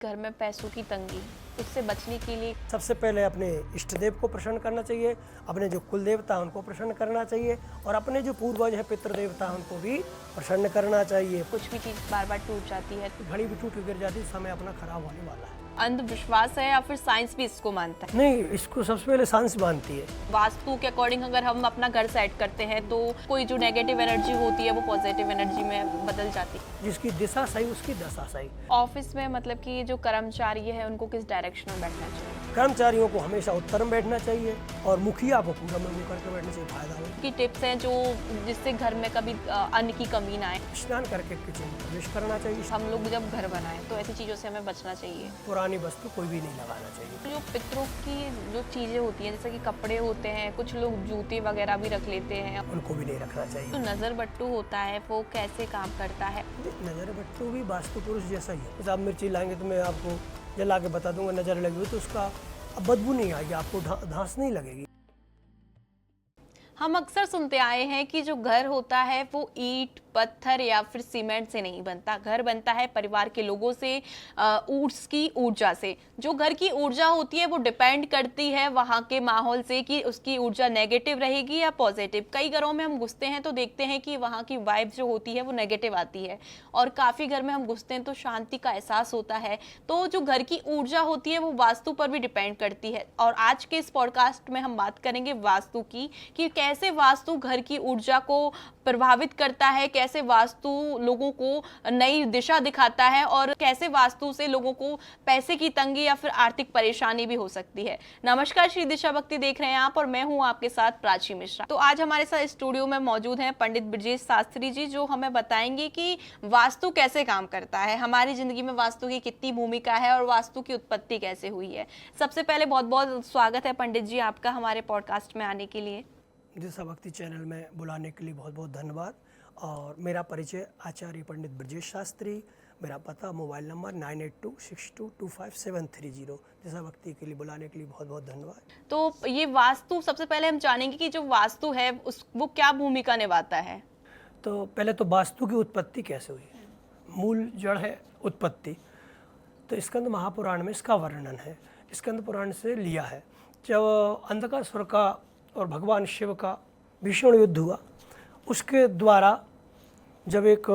घर में पैसों की तंगी, उससे बचने के लिए सबसे पहले अपने इष्ट देव को प्रसन्न करना चाहिए, अपने जो कुल देवता हैं उनको प्रसन्न करना चाहिए और अपने जो पूर्वज हैं पितृ देवता हैं उनको भी प्रसन्न करना चाहिए। कुछ भी चीज़ बार बार टूट जाती है। घड़ी भी टूट के गिर जाती है, समय अपना खराब होने वाला है। अंधविश्वास है या फिर साइंस भी इसको मानता है? नहीं, इसको सबसे पहले साइंस मानती है। वास्तु के अकॉर्डिंग अगर हम अपना घर सेट करते हैं तो कोई जो नेगेटिव एनर्जी होती है वो पॉजिटिव एनर्जी में बदल जाती है। जिसकी दिशा सही उसकी दशा सही। ऑफिस में मतलब कि जो कर्मचारी है उनको किस डायरेक्शन में बैठना चाहिए? कर्मचारियों को हमेशा उत्तर में बैठना चाहिए और मुखिया को पूरा में मुंह करके बैठने से फायदा हो। की टिप्स हैं जो जिससे घर में कभी अन्न की कमी ना आए। स्नान करके किचन में प्रवेश करना चाहिए। हम लोग जब घर बनाएं तो ऐसी चीज़ों से हमें बचना चाहिए। पुरानी वस्तु कोई भी नहीं लगाना चाहिए। जो पितरों की जो चीज़ें होती हैं जैसे कि कपड़े होते हैं, कुछ लोग जूते वगैरह भी रख लेते हैं, उनको भी नहीं रखना चाहिए। तो नज़र बट्टू होता है वो कैसे काम करता है? नजर बट्टू भी वास्तु पुरुष जैसा ही है। जैसे आप मिर्ची लाएंगे तो मैं आपको जला के बता दूंगा, नजर लगी हुई तो उसका बदबू नहीं आएगी, आपको धांस नहीं लगेगी। हम अक्सर सुनते आए हैं कि जो घर होता है वो ईंट पत्थर या फिर सीमेंट से नहीं बनता। घर बनता है परिवार के लोगों से, उसकी ऊर्जा से। जो घर की ऊर्जा होती है वो डिपेंड करती है वहाँ के माहौल से कि उसकी ऊर्जा नेगेटिव रहेगी या पॉजिटिव। कई घरों में हम घुसते हैं तो देखते हैं कि वहाँ की वाइब जो होती है वो नेगेटिव आती है और काफ़ी घर में हम घुसते हैं तो शांति का एहसास होता है। तो जो घर की ऊर्जा होती है वो वास्तु पर भी डिपेंड करती है और आज के इस पॉडकास्ट में हम बात करेंगे वास्तु की कि कैसे वास्तु घर की ऊर्जा को प्रभावित करता है, कैसे वास्तु लोगों को नई दिशा दिखाता है और कैसे वास्तु से लोगों को पैसे की तंगी या फिर आर्थिक परेशानी भी हो सकती है। नमस्कार, श्री दिशा भक्ति देख रहे हैं आप और मैं हूं आपके साथ प्राची मिश्रा। तो आज हमारे साथ स्टूडियो में मौजूद हैं पंडित ब्रजेश शास्त्री जी, जो हमें बताएंगे कि वास्तु कैसे काम करता है, हमारी जिंदगी में वास्तु की कितनी भूमिका है और वास्तु की उत्पत्ति कैसे हुई है। सबसे पहले बहुत बहुत स्वागत है पंडित जी आपका हमारे पॉडकास्ट में आने के लिए। दिशा भक्ति चैनल में बुलाने के लिए बहुत बहुत धन्यवाद। और मेरा परिचय आचार्य पंडित ब्रजेश शास्त्री, मेरा पता मोबाइल नंबर 9826225730। दिशा भक्ति के लिए बुलाने के लिए बहुत बहुत धन्यवाद। तो ये वास्तु, सबसे पहले हम जानेंगे कि जो वास्तु है वो क्या भूमिका निभाता है? तो पहले तो वास्तु की उत्पत्ति कैसे हुई, मूल जड़ है उत्पत्ति। तो स्कंद महापुराण में इसका वर्णन है, स्कंद पुराण से लिया है। जब अंधकासुर का और भगवान शिव का भीषण युद्ध हुआ, उसके द्वारा जब एक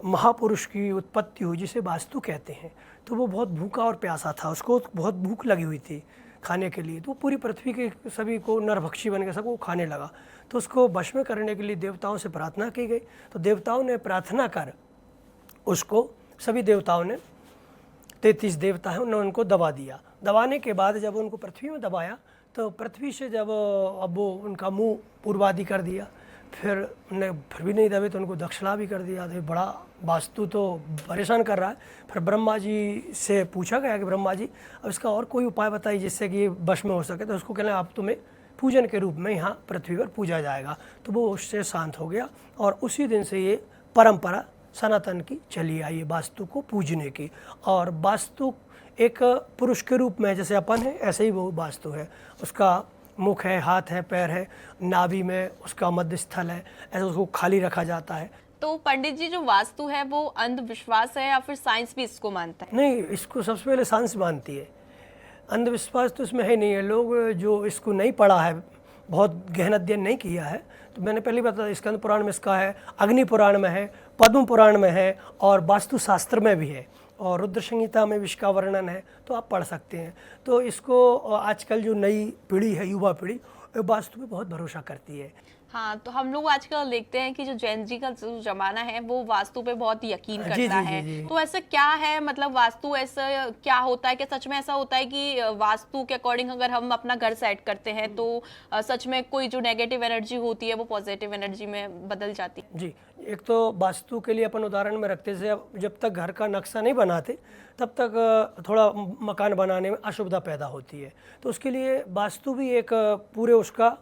महापुरुष की उत्पत्ति हुई जिसे वास्तु कहते हैं, तो वो बहुत भूखा और प्यासा था, उसको बहुत भूख लगी हुई थी खाने के लिए। तो पूरी पृथ्वी के सभी को नरभक्षी बन के सबको खाने लगा। तो उसको वश में करने के लिए देवताओं से प्रार्थना की गई। तो देवताओं ने प्रार्थना कर उसको, सभी देवताओं ने 33 देवता हैं उन्होंने उनको दबा दिया। दबाने के बाद जब उनको पृथ्वी में दबाया तो पृथ्वी से जब अब वो उनका मुंह पूर्वादि कर दिया, फिर भी नहीं दबे तो उनको दक्षिणा भी कर दिया। तो बड़ा वास्तु तो परेशान कर रहा है। फिर ब्रह्मा जी से पूछा गया कि ब्रह्मा जी अब इसका और कोई उपाय बताइए जिससे कि ये वश में हो सके। तो उसको कहना आप तुम्हें पूजन के रूप में यहाँ पृथ्वी पर पूजा जाएगा। तो वो उससे शांत हो गया और उसी दिन से ये परंपरा सनातन की चली आई है वास्तु को पूजने की। और वास्तु एक पुरुष के रूप में जैसे अपन है ऐसे ही वो वास्तु है। उसका मुख है, हाथ है, पैर है, नाभि में उसका मध्य स्थल है, ऐसे उसको खाली रखा जाता है। तो पंडित जी जो वास्तु है वो अंधविश्वास है या फिर साइंस भी इसको मानता है? नहीं, इसको सबसे पहले साइंस मानती है, अंधविश्वास तो इसमें है नहीं है। लोग जो इसको नहीं पढ़ा है, बहुत गहन अध्ययन नहीं किया है, तो मैंने पहले बताया स्कंद पुराण में इसका है, अग्नि पुराण में है, पद्म पुराण में है और वास्तु शास्त्र में भी है और रुद्र संहिता में भी इसका वर्णन है, तो आप पढ़ सकते हैं। तो इसको आजकल जो नई पीढ़ी है, युवा पीढ़ी, वास्तु पे बहुत भरोसा करती है। हाँ, तो हम लोग आजकल देखते हैं कि जो जैन जी का जो जमाना है वो वास्तु पे बहुत यकीन करता जी, है। जी। तो ऐसा क्या है, मतलब वास्तु ऐसा क्या होता है कि सच में ऐसा होता है कि वास्तु के अकॉर्डिंग अगर हम अपना घर सेट करते हैं तो सच में कोई जो नेगेटिव एनर्जी होती है वो पॉजिटिव एनर्जी में बदल जाती है? जी, एक तो वास्तु के लिए अपन उदाहरण में रखते से, जब तक घर का नक्शा नहीं बनाते तब तक थोड़ा मकान बनाने में असुविधा पैदा होती है। तो उसके लिए वास्तु भी एक पूरे उसका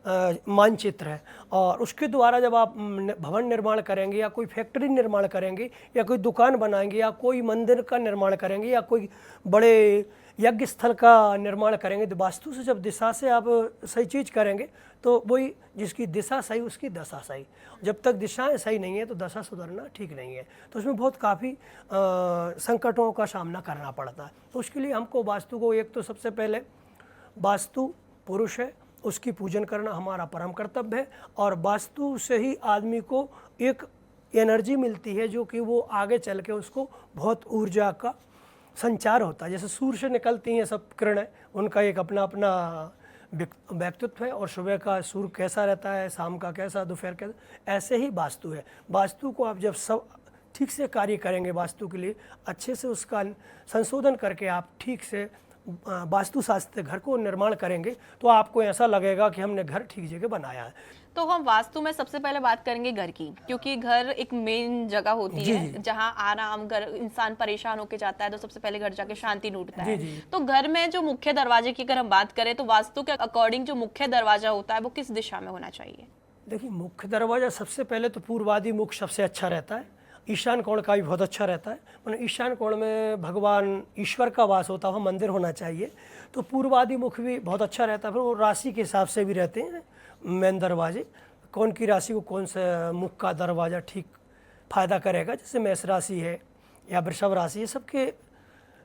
मानचित्र है, और उसके द्वारा जब आप भवन निर्माण करेंगे या कोई फैक्ट्री निर्माण करेंगे या कोई दुकान बनाएंगे या कोई मंदिर का निर्माण करेंगे या कोई बड़े यज्ञ स्थल का निर्माण करेंगे, तो वास्तु से जब दिशा से आप सही चीज़ करेंगे तो वही, जिसकी दिशा सही उसकी दशा सही। जब तक दिशाएं सही नहीं है तो दशा सुधरना ठीक नहीं है, तो उसमें बहुत काफ़ी संकटों का सामना करना पड़ता है। तो उसके लिए हमको वास्तु को, एक तो सबसे पहले वास्तु पुरुष है, उसकी पूजन करना हमारा परम कर्तव्य है, और वास्तु से ही आदमी को एक एनर्जी मिलती है जो कि वो आगे चल के उसको बहुत ऊर्जा का संचार होता है। जैसे सूर्य से निकलती हैं सब किरणें, उनका एक अपना अपना व्यक्तित्व है, और सुबह का सूर्य कैसा रहता है, शाम का कैसा, दोपहर कैसा, ऐसे ही वास्तु है। वास्तु को आप जब सब ठीक से कार्य करेंगे, वास्तु के लिए अच्छे से उसका संशोधन करके आप ठीक से वास्तुशास्त्र घर को निर्माण करेंगे, तो आपको ऐसा लगेगा कि हमने घर ठीक जगह बनाया है। तो हम वास्तु में सबसे पहले बात करेंगे घर की, क्योंकि घर एक मेन जगह होती है जहां आराम, घर इंसान परेशान होके जाता है तो सबसे पहले घर जाके शांति ढूंढता है। तो घर में जो मुख्य दरवाजे की अगर हम बात करें तो वास्तु के अकॉर्डिंग जो मुख्य दरवाजा होता है वो किस दिशा में होना चाहिए? देखिए, मुख्य दरवाजा सबसे पहले तो पूर्वादि मुख सबसे अच्छा रहता है। ईशान कोण का भी बहुत अच्छा रहता है, मतलब ईशान कोण में भगवान ईश्वर का वास होता हुआ मंदिर होना चाहिए। तो पूर्वादि मुख भी बहुत अच्छा रहता है। फिर वो राशि के हिसाब से भी रहते हैं मेन दरवाजे, कौन की राशि को कौन सा मुख का दरवाज़ा ठीक फ़ायदा करेगा। जैसे मेष राशि है या वृषभ राशि है, सबके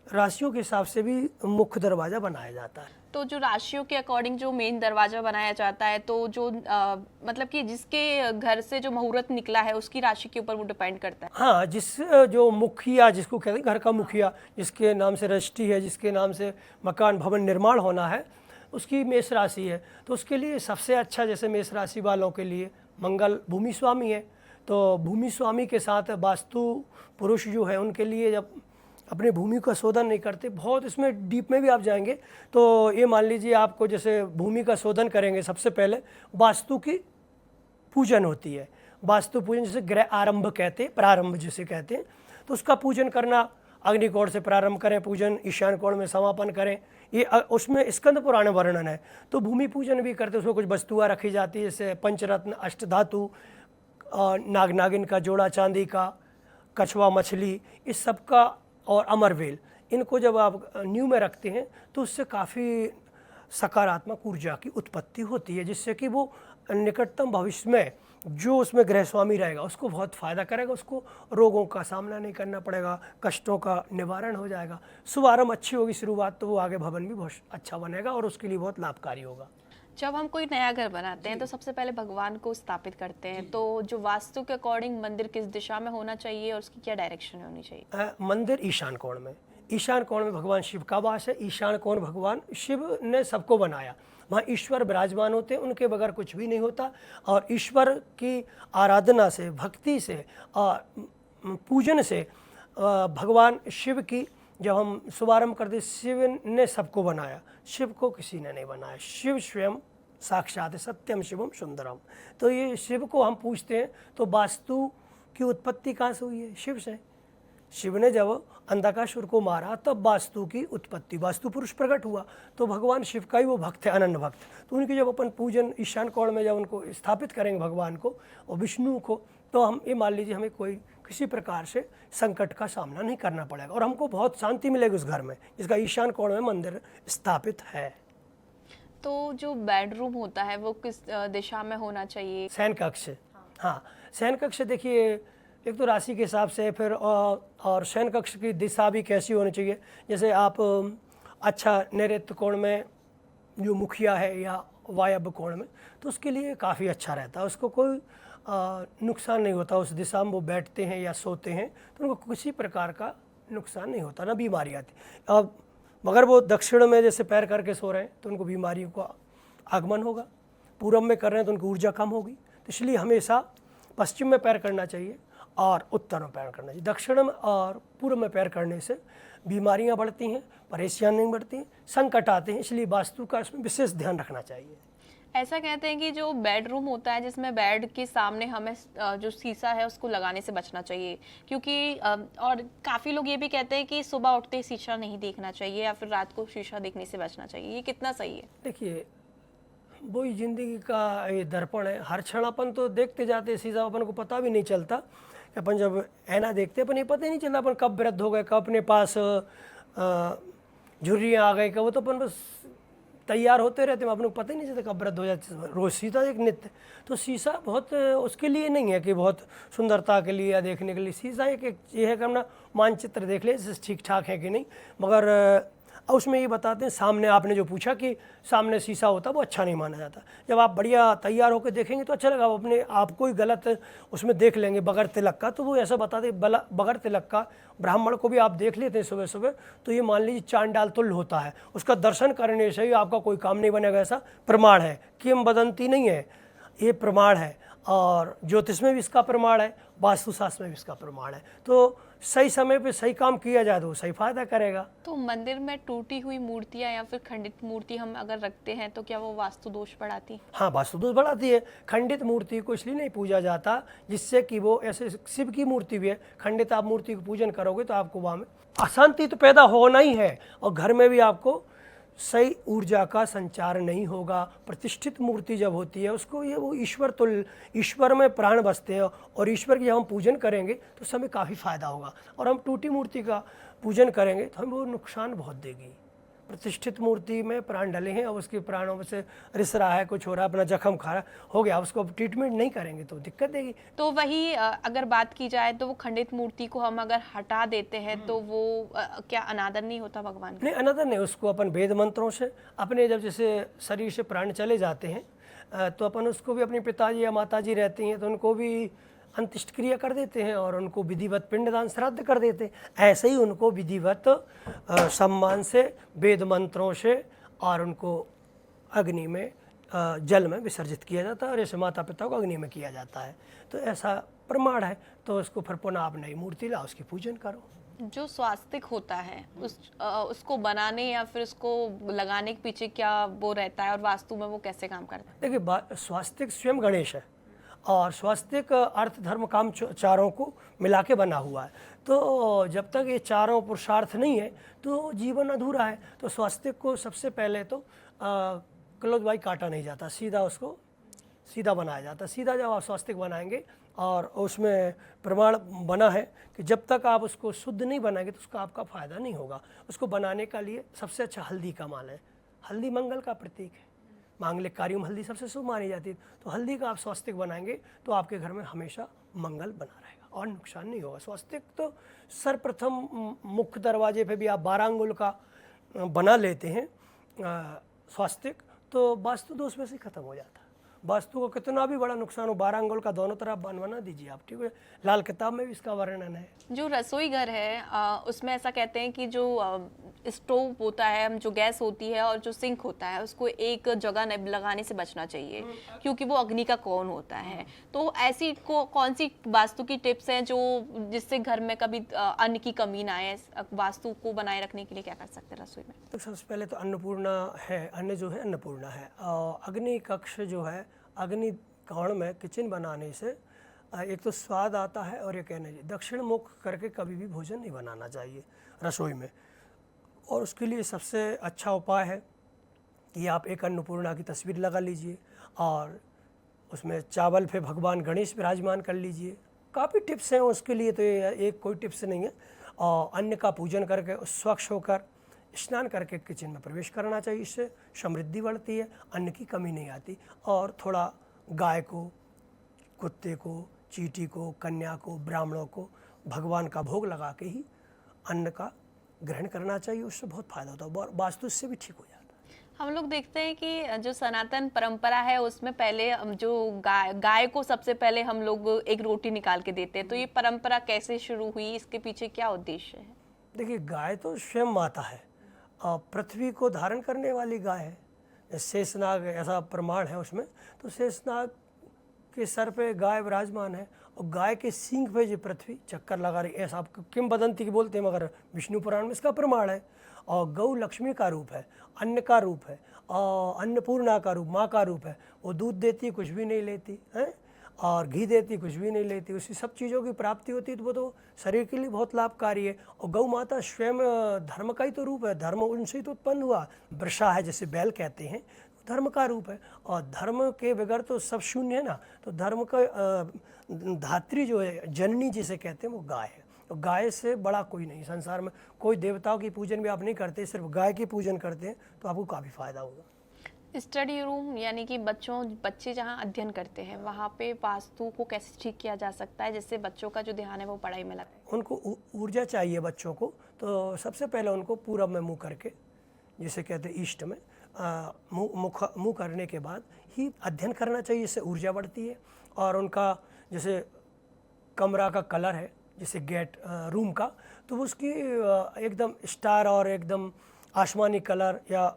राशियों के हिसाब से भी मुख्य दरवाज़ा बनाया जाता है। तो जो राशियों के अकॉर्डिंग जो मेन दरवाजा बनाया जाता है, तो जो मतलब कि जिसके घर से जो मुहूर्त निकला है उसकी राशि के ऊपर वो डिपेंड करता है। हाँ, जो मुखिया जिसको कहते हैं घर का मुखिया, जिसके नाम से रजिस्ट्री है, जिसके नाम से मकान भवन निर्माण होना है, उसकी मेष राशि है। तो उसके लिए सबसे अच्छा, जैसे मेष राशि वालों के लिए मंगल भूमि स्वामी है, तो भूमि स्वामी के साथ वास्तु पुरुष जो है उनके लिए जब अपनी भूमि का शोधन नहीं करते, बहुत इसमें डीप में भी आप जाएंगे तो ये मान लीजिए आपको जैसे भूमि का शोधन करेंगे, सबसे पहले वास्तु की पूजन होती है। वास्तु पूजन जैसे गृह आरंभ कहते हैं, प्रारंभ जिसे कहते हैं, तो उसका पूजन करना, अग्निकोण से प्रारंभ करें पूजन, ईशान कोण में समापन करें, ये उसमें स्कंद पुराण वर्णन है। तो भूमि पूजन भी करते, उसमें कुछ वस्तुएं रखी जाती है, जैसे पंचरत्न, अष्टधातु, नाग नागिन का जोड़ा चांदी का, कछुआ मछली, इस सब का, और अमरवेल, इनको जब आप नींव में रखते हैं तो उससे काफ़ी सकारात्मक ऊर्जा की उत्पत्ति होती है, जिससे कि वो निकटतम भविष्य में जो उसमें ग्रह स्वामी रहेगा उसको बहुत फ़ायदा करेगा, उसको रोगों का सामना नहीं करना पड़ेगा, कष्टों का निवारण हो जाएगा, शुभारंभ अच्छी होगी शुरुआत, तो वो आगे भवन भी बहुत अच्छा बनेगा और उसके लिए बहुत लाभकारी होगा। जब हम कोई नया घर बनाते हैं तो सबसे पहले भगवान को स्थापित करते हैं, तो जो वास्तु के अकॉर्डिंग मंदिर किस दिशा में होना चाहिए और उसकी क्या डायरेक्शन होनी चाहिए? मंदिर ईशान कोण में, ईशान कोण में भगवान शिव का वास है। ईशान कोण भगवान शिव ने सबको बनाया, वहाँ ईश्वर विराजमान होते हैं, उनके बगैर कुछ भी नहीं होता। और ईश्वर की आराधना से, भक्ति से और पूजन से भगवान शिव की जब हम शुभारंभ करते, शिव ने सबको बनाया, शिव को किसी ने नहीं बनाया। शिव स्वयं साक्षात सत्यम शिवम सुंदरम। तो ये शिव को हम पूछते हैं, तो वास्तु की उत्पत्ति कहाँ से हुई है? शिव से। शिव ने जब अंधकासुर को मारा तब वास्तु की उत्पत्ति, वास्तु पुरुष प्रकट हुआ। तो भगवान शिव का ही वो भक्त है, अनन्य भक्त। तो उनकी जब अपन पूजन ईशान कोण में जब उनको स्थापित करेंगे भगवान को और विष्णु को, तो हम ये मान लीजिए हमें कोई किसी प्रकार से संकट का सामना नहीं करना पड़ेगा और हमको बहुत शांति मिलेगी उस घर में जिसका ईशान कोण में मंदिर स्थापित है। तो जो बेडरूम होता है वो किस दिशा में होना चाहिए? शयन कक्ष। हाँ, शयन कक्ष देखिए, एक तो राशि के हिसाब से, फिर और शयन कक्ष की दिशा भी कैसी होनी चाहिए। जैसे आप अच्छा नैऋत्य कोण में जो मुखिया है या वायव्य कोण में, तो उसके लिए काफ़ी अच्छा रहता है, उसको कोई नुकसान नहीं होता। उस दिशा में वो बैठते हैं या सोते हैं तो उनको किसी प्रकार का नुकसान नहीं होता, ना बीमारी आती। अब मगर वो दक्षिण में जैसे पैर करके सो रहे हैं तो उनको बीमारियों का आगमन होगा, पूर्व में कर रहे हैं तो उनकी ऊर्जा कम होगी। तो इसलिए हमेशा पश्चिम में पैर करना चाहिए और उत्तर में पैर करना चाहिए। दक्षिण में और पूर्व में पैर करने से बीमारियां बढ़ती हैं, परेशानियां बढ़ती हैं, संकट आते हैं, इसलिए वास्तु का इसमें विशेष ध्यान रखना चाहिए। ऐसा कहते हैं कि जो बेडरूम होता है जिसमें बेड के सामने हमें जो शीशा है उसको लगाने से बचना चाहिए, क्योंकि और काफ़ी लोग ये भी कहते हैं कि सुबह उठते ही शीशा नहीं देखना चाहिए या फिर रात को शीशा देखने से बचना चाहिए, ये कितना सही है? देखिए, वही ज़िंदगी का ये दर्पण है। हर क्षण अपन तो देखते जाते सीधा, अपन को पता भी नहीं चलता कि अपन जब ऐना देखते अपन ये पता ही नहीं चलता अपन कब वृद्ध हो गए, कब अपने पास झुर्रियाँ आ गई, कब वो तो अपन बस तैयार होते रहते हैं, अपन को पता ही नहीं चलता कब वृद्ध हो जाते। रोज शीशा एक नित्य, तो शीशा बहुत उसके लिए नहीं है कि बहुत सुंदरता के लिए या देखने के लिए। शीशा एक ये है कि अपना मानचित्र देख ले ठीक ठाक है कि नहीं, मगर उसमें ये बताते हैं सामने, आपने जो पूछा कि सामने शीशा होता वो अच्छा नहीं माना जाता। जब आप बढ़िया तैयार होकर देखेंगे तो अच्छा लगा, आप अपने आप को ही गलत उसमें देख लेंगे बगैर तिलक का, तो वो ऐसा बताते बगैर तिलक का ब्राह्मण को भी आप देख लेते हैं सुबह सुबह, तो ये मान लीजिए चांडाल तुल्य होता है, उसका दर्शन करने से ही आपका कोई काम नहीं बनेगा, ऐसा प्रमाण है। किंवदंती नहीं है, ये प्रमाण है। और ज्योतिष में भी इसका प्रमाण है, वास्तुशास्त्र में भी इसका प्रमाण है। तो सही समय पे सही काम किया जाए तो वो सही फायदा करेगा। तो मंदिर में टूटी हुई मूर्तियां या फिर खंडित मूर्ति हम अगर रखते हैं तो क्या वो वास्तु दोष बढ़ाती? हाँ, वास्तु दोष बढ़ाती है। खंडित मूर्ति को इसलिए नहीं पूजा जाता जिससे कि वो, ऐसे शिव की मूर्ति भी है, खंडित आप मूर्ति को पूजन करोगे तो आपको वहाँ में अशांति तो पैदा होना ही है, और घर में भी आपको सही ऊर्जा का संचार नहीं होगा। प्रतिष्ठित मूर्ति जब होती है उसको ये वो ईश्वर तुल्य, ईश्वर में प्राण बसते हैं, और ईश्वर की जब हम पूजन करेंगे तो उससे हमें काफ़ी फायदा होगा। और हम टूटी मूर्ति का पूजन करेंगे तो हमें वो नुकसान बहुत देगी। प्रतिष्ठित मूर्ति में प्राण डले हैं, अब उसके प्राणों में से रिस रहा है, कुछ हो रहा है, अपना जख्म खा रहा हो गया, उसको अब ट्रीटमेंट नहीं करेंगे तो दिक्कत देगी। तो वही अगर बात की जाए तो वो खंडित मूर्ति को हम अगर हटा देते हैं तो वो क्या अनादर नहीं होता भगवान का? नहीं, अनादर नहीं। उसको अपन वेद मंत्रों से अपने, जब जैसे शरीर से प्राण चले जाते हैं तो अपन उसको भी, अपने पिताजी या माताजी रहती हैं तो उनको भी अंत्येष्ट क्रिया कर देते हैं और उनको विधिवत पिंडदान श्राद्ध कर देते हैं। ऐसे ही उनको विधिवत सम्मान से वेद मंत्रों से और उनको अग्नि में, जल में विसर्जित किया जाता है, और ऐसे माता पिता को अग्नि में किया जाता है। तो ऐसा प्रमाण है। तो उसको फिर पुनः आप नई मूर्ति लाओ, उसकी पूजन करो। जो स्वास्तिक होता है उसको बनाने या फिर उसको लगाने के पीछे क्या वो रहता है और वास्तु में वो कैसे काम करता है? देखिए, स्वास्तिक स्वयं गणेश है, और स्वास्तिक अर्थ धर्म काम चारों को मिला के बना हुआ है। तो जब तक ये चारों पुरुषार्थ नहीं है तो जीवन अधूरा है। तो स्वास्तिक को सबसे पहले तो क्लोथवाई काटा नहीं जाता, सीधा उसको सीधा बनाया जाता है। सीधा जब आप स्वास्तिक बनाएंगे, और उसमें प्रमाण बना है कि जब तक आप उसको शुद्ध नहीं बनाएंगे तो उसका आपका फ़ायदा नहीं होगा। उसको बनाने का लिए सबसे अच्छा हल्दी का माल है। हल्दी मंगल का प्रतीक है, मांगलिक कार्यों में हल्दी सबसे शुभ मानी जाती है। तो हल्दी का आप स्वास्तिक बनाएंगे तो आपके घर में हमेशा मंगल बना रहेगा और नुकसान नहीं होगा। स्वास्तिक तो सर्वप्रथम मुख्य दरवाजे पे भी आप 12 अंगुल का बना लेते हैं स्वास्तिक, तो वास्तु दोष में से ख़त्म हो जाता है। वास्तु को कितना भी बड़ा नुकसान हो, 12 अंगुल का दोनों तरफ बनवा दीजिए आप, ठीक है। लाल किताब में भी इसका वर्णन है। जो रसोई घर है उसमें ऐसा कहते हैं कि जो स्टोव होता है, जो गैस होती है और जो सिंक होता है उसको एक जगह लगाने से बचना चाहिए, क्योंकि वो अग्नि का कौन होता है। तो ऐसी कौन सी वास्तु की टिप्स हैं जो जिससे घर में कभी अन्न की कमी ना आए? वास्तु को बनाए रखने के लिए क्या कर सकते हैं रसोई में? तो सबसे पहले तो अन्नपूर्णा है, अन्न जो है अन्नपूर्णा है। और अग्नि कक्ष जो है, अग्नि कौण में किचन बनाने से एक तो स्वाद आता है, और ये कहने चाहिए दक्षिण मुख करके कभी भी भोजन नहीं बनाना चाहिए रसोई में। और उसके लिए सबसे अच्छा उपाय है कि आप एक अन्नपूर्णा की तस्वीर लगा लीजिए और उसमें चावल पे भगवान गणेश विराजमान कर लीजिए। काफ़ी टिप्स हैं उसके लिए, तो ये एक कोई टिप्स नहीं है। और अन्न का पूजन करके स्वच्छ होकर स्नान करके किचन में प्रवेश करना चाहिए। इससे समृद्धि बढ़ती है, अन्न की कमी नहीं आती। और थोड़ा गाय को, कुत्ते को, चींटी को, कन्या को, ब्राह्मणों को भगवान का भोग लगा के ही अन्न का ग्रहण करना चाहिए। उससे बहुत फायदा होता है, और वास्तु इससे भी ठीक हो जाता है। हम लोग देखते हैं कि जो सनातन परंपरा है उसमें पहले जो गाय को सबसे पहले हम लोग एक रोटी निकाल के देते हैं। तो ये परंपरा कैसे शुरू हुई, इसके पीछे क्या उद्देश्य है? देखिए, गाय तो स्वयं माता है और पृथ्वी को धारण करने वाली गाय है। शेषनाग ऐसा प्रमाण है उसमें, तो शेषनाग के सर पे गाय विराजमान है, और गाय के सींग पे जो पृथ्वी चक्कर लगा रही, ऐसा आप किंवदंती की बोलते हैं, मगर विष्णु पुराण में इसका प्रमाण है। और गौ लक्ष्मी का रूप है, अन्न का रूप है, और अन्नपूर्णा का रूप, माँ का रूप है। वो दूध देती, कुछ भी नहीं लेती है, और घी देती, कुछ भी नहीं लेती। उसी सब चीज़ों की प्राप्ति होती है, तो वो तो शरीर के लिए बहुत लाभकारी है। और गौ माता स्वयं धर्म का ही तो रूप है, धर्म उनसे ही तो उत्पन्न हुआ। वृषा है, जैसे बैल कहते हैं, धर्म का रूप है। और धर्म के बगैर तो सब शून्य है ना। तो धर्म का धात्री जो है, जननी जिसे कहते हैं, वो गाय है। तो गाय से बड़ा कोई नहीं संसार में। कोई देवताओं की पूजन भी आप नहीं करते, सिर्फ गाय की पूजन करते हैं, तो आपको काफ़ी फायदा होगा। स्टडी रूम यानी कि बच्चे जहाँ अध्ययन करते हैं वहाँ पे वास्तु को कैसे ठीक किया जा सकता है जिससे बच्चों का जो ध्यान है वो पढ़ाई में लगे? उनको ऊर्जा चाहिए बच्चों को, तो सबसे पहले उनको पूरब में मुँह करके, जिसे कहते हैं ईस्ट में, मुँह करने के बाद ही अध्ययन करना चाहिए। इससे ऊर्जा बढ़ती है। और उनका जैसे कमरा का कलर है, जैसे गेट रूम का, तो उसकी एकदम स्टार और एकदम आसमानी कलर या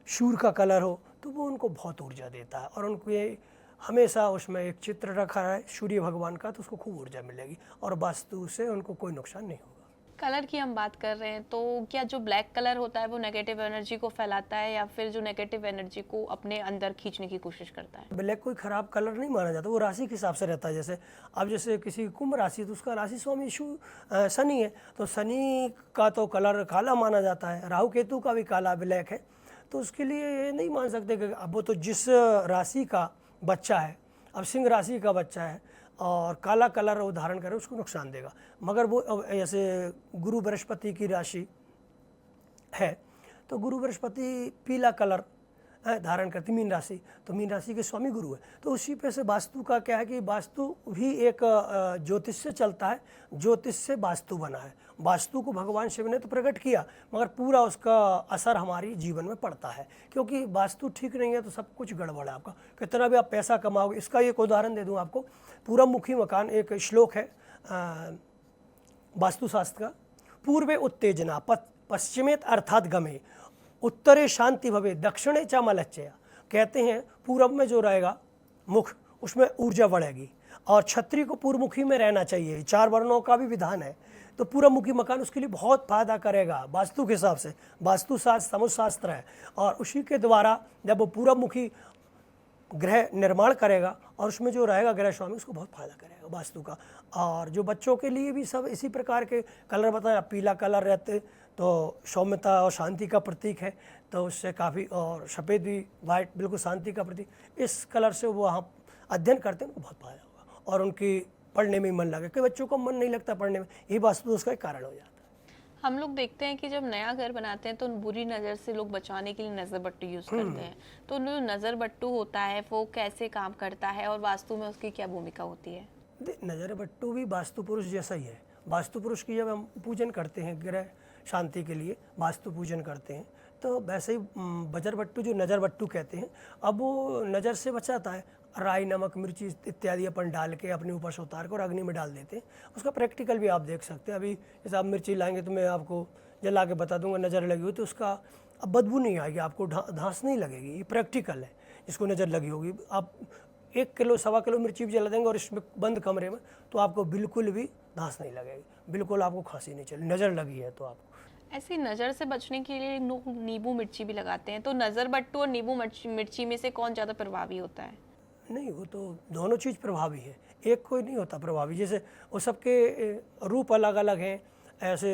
शूर का कलर हो, तो वो उनको बहुत ऊर्जा देता है। और उनको ये हमेशा उसमें एक चित्र रखा है सूर्य भगवान का, तो उसको खूब ऊर्जा मिलेगी और वास्तु से उनको कोई नुकसान नहीं होगा। कलर की हम बात कर रहे हैं, तो क्या जो ब्लैक कलर होता है वो नेगेटिव एनर्जी को फैलाता है या फिर जो नेगेटिव एनर्जी को अपने अंदर खींचने की कोशिश करता है? ब्लैक कोई खराब कलर नहीं माना जाता, वो राशि के हिसाब से रहता है। जैसे अब जैसे किसी कुंभ राशि, तो उसका राशि स्वामी शनि है, तो शनि का तो कलर काला माना जाता है। राहु केतु का भी काला ब्लैक है। तो उसके लिए ये नहीं मान सकते कि अब वो तो जिस राशि का बच्चा है, अब सिंह राशि का बच्चा है और काला कलर वो धारण करे, उसको नुकसान देगा। मगर वो जैसे गुरु बृहस्पति की राशि है, तो गुरु बृहस्पति पीला कलर धारण करती मीन राशि, तो मीन राशि के स्वामी गुरु है। तो उसी पे से वास्तु का क्या है कि वास्तु भी एक ज्योतिष से चलता है, ज्योतिष से वास्तु बना है। वास्तु को भगवान शिव ने तो प्रकट किया, मगर पूरा उसका असर हमारी जीवन में पड़ता है, क्योंकि वास्तु ठीक नहीं है तो सब कुछ गड़बड़ है आपका। कितना भी आप पैसा कमाओगे, इसका एक उदाहरण दे दूं आपको। पूरबमुखी मकान, एक श्लोक है वास्तुशास्त्र का, पूर्वे उत्तेजना पश्चिमेत अर्थात गमे, उत्तरे शांति भवे, दक्षिणे च मलच्चया। कहते हैं पूरब में जो रहेगा मुख, उसमें ऊर्जा बढ़ेगी। और क्षत्रिय को पूर्वमुखी में रहना चाहिए, 4 वर्णों का भी विधान है। तो पूरबमुखी मकान उसके लिए बहुत फायदा करेगा वास्तु के हिसाब से। वास्तुशास्त्र समुद्रशास्त्र है, और उसी के द्वारा जब वो पूरबमुखी ग्रह निर्माण करेगा और उसमें जो रहेगा ग्रह स्वामी, उसको बहुत फायदा करेगा वास्तु का। और जो बच्चों के लिए भी सब इसी प्रकार के कलर बताएं। पीला कलर रहते तो सौम्यता और शांति का प्रतीक है, तो उससे काफ़ी, और सफ़ेद भी, वाइट बिल्कुल शांति का प्रतीक। इस कलर से वो वहाँ अध्ययन करते हैं, उनको बहुत फायदा होगा और उनकी पढ़ने में मन लगे। कई बच्चों को मन नहीं लगता पढ़ने में, ये वास्तु उसका एक कारण हो जाता है। हम लोग देखते हैं कि जब नया घर बनाते हैं तो बुरी नज़र से लोग बचाने के लिए नज़र बट्टू यूज़ करते हैं। तो जो नज़र बट्टू होता है वो कैसे काम करता है और वास्तु में उसकी क्या भूमिका होती है? नज़र बट्टू भी वास्तु पुरुष जैसा ही है। वास्तु पुरुष की जब हम पूजन करते हैं, ग्रह शांति के लिए वास्तु पूजन करते हैं, तो वैसे ही बजर बट्टू जो नज़र बट्टू कहते हैं, अब वो नज़र से बचाता है। राई, नमक, मिर्ची इत्यादि अपन डाल के अपने ऊपर से उतार कर और अग्नि में डाल देते हैं। उसका प्रैक्टिकल भी आप देख सकते हैं। अभी जैसे आप मिर्ची लाएंगे तो मैं आपको जला के बता दूंगा, नज़र लगी हुई तो उसका अब बदबू नहीं आएगी, आपको धांस नहीं लगेगी। ये प्रैक्टिकल है, जिसको नज़र लगी होगी। आप 1 किलो 1.25 किलो मिर्ची भी जला देंगे और इसमें बंद कमरे में, तो आपको बिल्कुल भी धांस नहीं लगेगी, बिल्कुल आपको खांसी नहीं चलेगी, नज़र लगी है तो आपको। ऐसी नज़र से बचने के लिए लोग नींबू मिर्ची भी लगाते हैं, तो नज़र बट्टू और नींबू मिर्ची में से कौन ज़्यादा प्रभावी होता है? नहीं, वो तो दोनों चीज़ प्रभावी है, एक कोई नहीं होता प्रभावी। जैसे वो सबके रूप अलग अलग हैं। ऐसे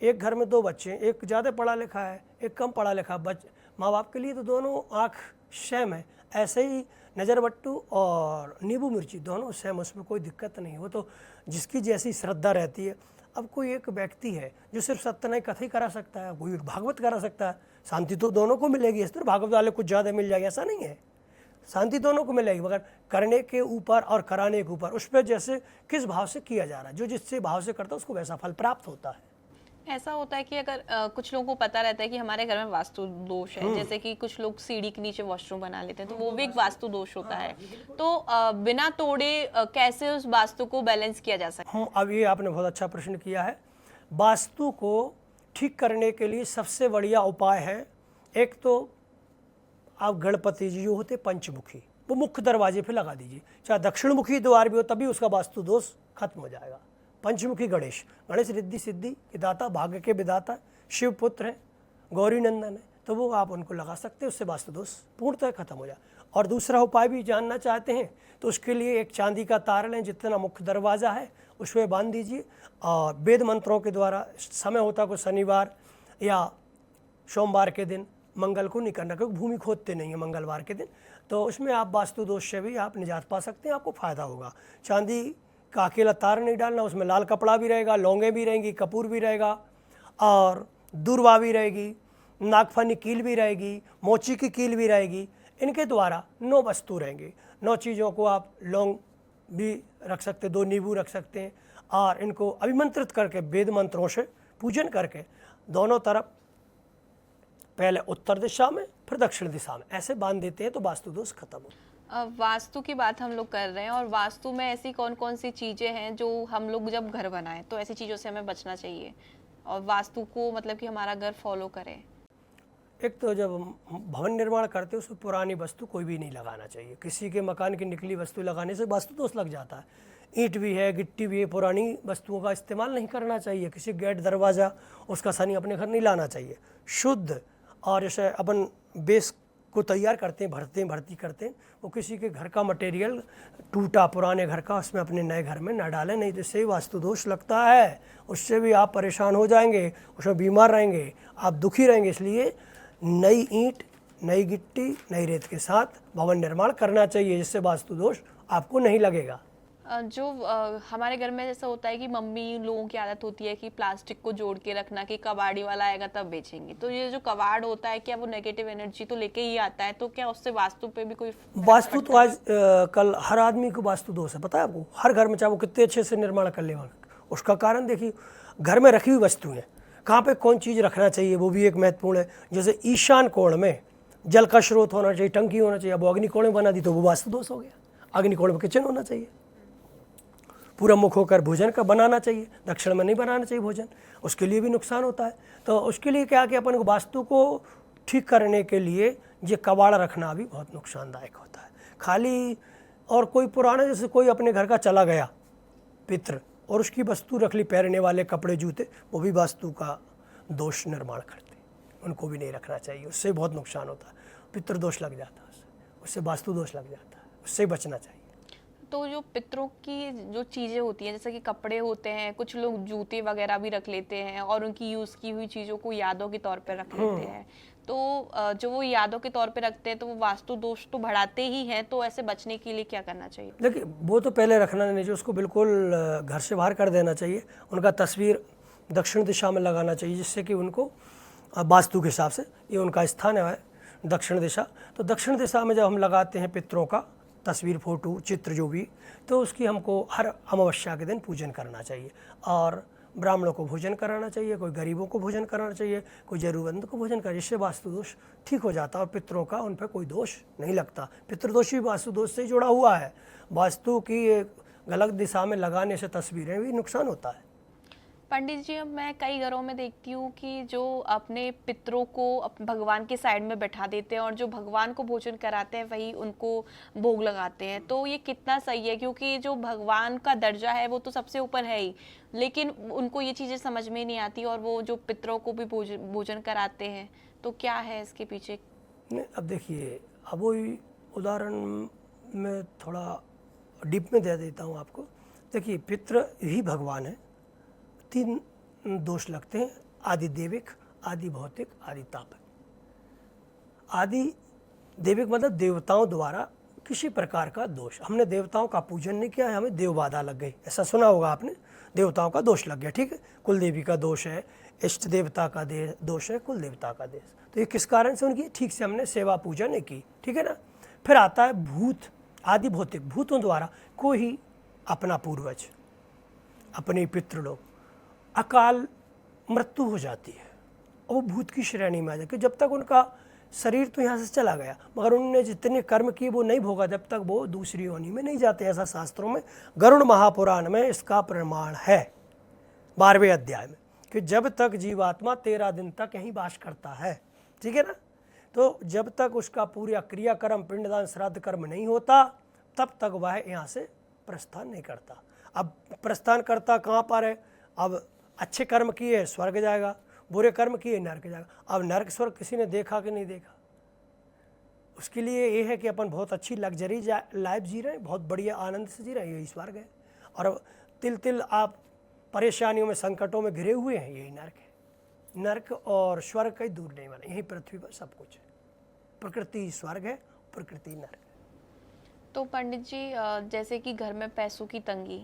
एक घर में 2 बच्चे हैं, एक ज़्यादा पढ़ा लिखा है, एक कम पढ़ा लिखा। माँ बाप के लिए तो दोनों आँख सेम है। ऐसे ही नज़र बट्टू और नींबू मिर्ची दोनों सेम, उसमें कोई दिक्कत नहीं। वो तो जिसकी जैसी श्रद्धा रहती है। अब कोई एक व्यक्ति है जो सिर्फ सत्यनारायण कथा ही करा सकता है, कोई भागवत करा सकता है, शांति तो दोनों को मिलेगी। इस तरह भागवत वाले कुछ ज़्यादा मिल जाएगी ऐसा नहीं है, शांति दोनों को मिलेगी, मगर करने के ऊपर और कराने के ऊपर, उस पर जैसे किस भाव से किया जा रहा है, जो जिससे भाव से करता है उसको वैसा फल प्राप्त होता है। ऐसा होता है कि अगर कुछ लोगों को पता रहता है कि हमारे घर में वास्तु दोष है, जैसे कि कुछ लोग सीढ़ी के नीचे वॉशरूम बना लेते हैं, तो वो भी एक वास्तु दोष होता है। तो बिना तोड़े कैसे उस वास्तु को बैलेंस किया जा सकता है? अब ये आपने बहुत अच्छा प्रश्न किया है। वास्तु को ठीक करने के लिए सबसे बढ़िया उपाय है, एक तो आप गणपति जी जो होते पंचमुखी, वो मुख्य दरवाजे पे लगा दीजिए। चाहे दक्षिण मुखी द्वार भी हो तभी उसका वास्तु दोष खत्म हो जाएगा। पंचमुखी गणेश, गणेश रिद्धि सिद्धि के दाता, भाग्य के विदाता, शिव पुत्र है, गौरी नंदन है, तो वो आप उनको लगा सकते हैं, उससे वास्तु दोष पूर्णतः खत्म हो जाए। और दूसरा उपाय भी जानना चाहते हैं तो उसके लिए एक चांदी का तार लें, जितना मुख्य दरवाज़ा है उसमें बांध दीजिए, और वेद मंत्रों के द्वारा, समय होता को शनिवार या सोमवार के दिन मंगल को नहीं करना, क्योंकि भूमि खोदते नहीं है मंगलवार के दिन। तो उसमें आप वास्तु दोष से भी आप निजात पा सकते हैं, आपको फ़ायदा होगा। चांदी का अकेला तार नहीं डालना, उसमें लाल कपड़ा भी रहेगा, लौंगे भी रहेंगी, कपूर भी रहेगा और दूर्वा भी रहेगी, नागफनी कील भी रहेगी, मोची की कील भी रहेगी। इनके द्वारा 9 वस्तु रहेंगे। 9 चीज़ों को आप लौंग भी रख सकते, 2 नींबू रख सकते हैं और इनको अभिमंत्रित करके वेद मंत्रों से पूजन करके दोनों तरफ पहले उत्तर दिशा में फिर दक्षिण दिशा में ऐसे बांध देते हैं तो वास्तु दोष खत्म हो। वास्तु की बात हम लोग कर रहे हैं, और वास्तु में ऐसी कौन कौन सी चीज़ें हैं जो हम लोग जब घर बनाएं तो ऐसी चीज़ों से हमें बचना चाहिए और वास्तु को मतलब कि हमारा घर फॉलो करें? एक तो जब हम भवन निर्माण करते हैं उसमें पुरानी वस्तु कोई भी नहीं लगाना चाहिए। किसी के मकान की निकली वस्तु लगाने से वास्तु दोष लग जाता है। ईंट भी है, गिट्टी भी है, पुरानी वस्तुओं का इस्तेमाल नहीं करना चाहिए। किसी गेट दरवाज़ा उसका शनि अपने घर नहीं लाना चाहिए। शुद्ध और जैसे अपन बेस को तैयार करते हैं, भर्ती करते हैं, वो किसी के घर का मटेरियल टूटा पुराने घर का उसमें अपने नए घर में ना डालें, नहीं तो इससे ही वास्तु दोष लगता है। उससे भी आप परेशान हो जाएंगे, उसमें बीमार रहेंगे, आप दुखी रहेंगे। इसलिए नई ईंट, नई गिट्टी, नई रेत के साथ भवन निर्माण करना चाहिए, जिससे वास्तु दोष आपको नहीं लगेगा। जो हमारे घर में जैसा होता है कि मम्मी लोगों की आदत होती है कि प्लास्टिक को जोड़ के रखना कि कबाड़ी वाला आएगा तब बेचेंगे, तो ये जो कबाड़ होता है क्या वो नेगेटिव एनर्जी तो लेके ही आता है, तो क्या उससे वास्तु पे भी कोई वास्तु तो आज कल हर आदमी को वास्तु दोष है, पता है आपको। हर घर में चाहे वो कितने अच्छे से निर्माण कर ले, उसका कारण देखिए घर में रखी हुई वस्तुएं कहाँ पे कौन चीज़ रखना चाहिए वो भी एक महत्वपूर्ण है। जैसे ईशान कोण में जल का स्रोत होना चाहिए, टंकी होना चाहिए। अब वो अग्निकोण में बना दी तो वो वास्तु दोष हो गया। अग्निकोण में किचन होना चाहिए, पूरा मुख होकर भोजन का बनाना चाहिए, दक्षिण में नहीं बनाना चाहिए भोजन, उसके लिए भी नुकसान होता है। तो उसके लिए क्या कि अपन को वास्तु को ठीक करने के लिए ये कबाड़ रखना भी बहुत नुकसानदायक होता है। खाली और कोई पुराना जैसे कोई अपने घर का चला गया पितृ और उसकी वस्तु रख ली, पहनने वाले कपड़े जूते, वो भी वास्तु का दोष निर्माण करते, उनको भी नहीं रखना चाहिए। उससे बहुत नुकसान होता है, पितृ दोष लग जाता है, उससे वास्तु दोष लग जाता है, उससे बचना चाहिए। तो जो पितरों की जो चीज़ें होती हैं जैसे कि कपड़े होते हैं, कुछ लोग जूते वगैरह भी रख लेते हैं और उनकी यूज़ की हुई चीज़ों को यादों के तौर पर रख लेते हैं, तो जो वो यादों के तौर पे रखते हैं तो वो वास्तु दोष तो बढ़ाते ही हैं, तो ऐसे बचने के लिए क्या करना चाहिए? देखिए वो तो पहले रखना नहीं चाहिए, उसको बिल्कुल घर से बाहर कर देना चाहिए। उनका तस्वीर दक्षिण दिशा में लगाना चाहिए, जिससे कि उनको वास्तु के हिसाब से ये उनका स्थान है दक्षिण दिशा। तो दक्षिण दिशा में जब हम लगाते हैं पितरों का तस्वीर, फोटो, चित्र जो भी, तो उसकी हमको हर अमावस्या के दिन पूजन करना चाहिए और ब्राह्मणों को भोजन कराना चाहिए, कोई गरीबों को भोजन कराना चाहिए, कोई जरूरतमंद को भोजन कराना, जिससे वास्तु दोष ठीक हो जाता है और पितरों का उन पर कोई दोष नहीं लगता। पितृदोष भी वास्तु दोष से ही जुड़ा हुआ है। वास्तु की गलत दिशा में लगाने से तस्वीरें भी नुकसान होता है। पंडित जी, अब मैं कई घरों में देखती हूँ कि जो अपने पितरों को भगवान के साइड में बैठा देते हैं और जो भगवान को भोजन कराते हैं वही उनको भोग लगाते हैं, तो ये कितना सही है? क्योंकि जो भगवान का दर्जा है वो तो सबसे ऊपर है ही, लेकिन उनको ये चीज़ें समझ में नहीं आती और वो जो पितरों को भी भोजन कराते हैं, तो क्या है इसके पीछे? नहीं, अब देखिए, अब वही उदाहरण मैं थोड़ा डीप में दे देता हूँ आपको। देखिए, पितृ ही भगवान है। 3 दोष लगते हैं, आदि देविक, आदि भौतिक, आदि तापक। आदि देविक मतलब देवताओं द्वारा किसी प्रकार का दोष, हमने देवताओं का पूजन नहीं किया है, हमें देवबाधा लग गई, ऐसा सुना होगा आपने, देवताओं का दोष लग गया, ठीक है। कुल देवी का दोष है, इष्ट देवता का दोष है, कुल देवता का दोष। तो ये किस कारण से उनकी ठीक से हमने सेवा पूजा नहीं की, ठीक है ना। फिर आता है भूत, आदि भौतिक, भूतों द्वारा कोई अपना पूर्वज, अपने पितृ लोग अकाल मृत्यु हो जाती है और वो भूत की श्रेणी में आ जाती है। जब तक उनका शरीर तो यहाँ से चला गया मगर उन्होंने जितने कर्म किए वो नहीं भोगा, जब तक वो दूसरी योनि में नहीं जाते। ऐसा शास्त्रों में, गरुड़ महापुराण में इसका प्रमाण है 12वें अध्याय में, कि जब तक जीवात्मा 13 दिन तक यहीं वास करता है, ठीक है ना, तो जब तक उसका पूरा क्रियाकर्म, पिंडदान, श्राद्ध कर्म नहीं होता तब तक वह यहाँ से प्रस्थान नहीं करता। अब प्रस्थान करता कहाँ पर है? अब अच्छे कर्म किए स्वर्ग जाएगा, बुरे कर्म किए नरक जाएगा। अब नरक स्वर्ग किसी ने देखा कि नहीं देखा? उसके लिए ये है कि अपन बहुत अच्छी लग्जरी लाइफ जी रहे हैं, बहुत बढ़िया आनंद से जी रहे हैं, यही स्वर्ग है। और अब तिल तिल आप परेशानियों में, संकटों में घिरे हुए हैं, यही नरक है। नरक और स्वर्ग कहीं दूर नहीं बना, यहीं पृथ्वी पर सब कुछ है। प्रकृति स्वर्ग है, प्रकृति नरक है। तो पंडित जी जैसे कि घर में पैसों की तंगी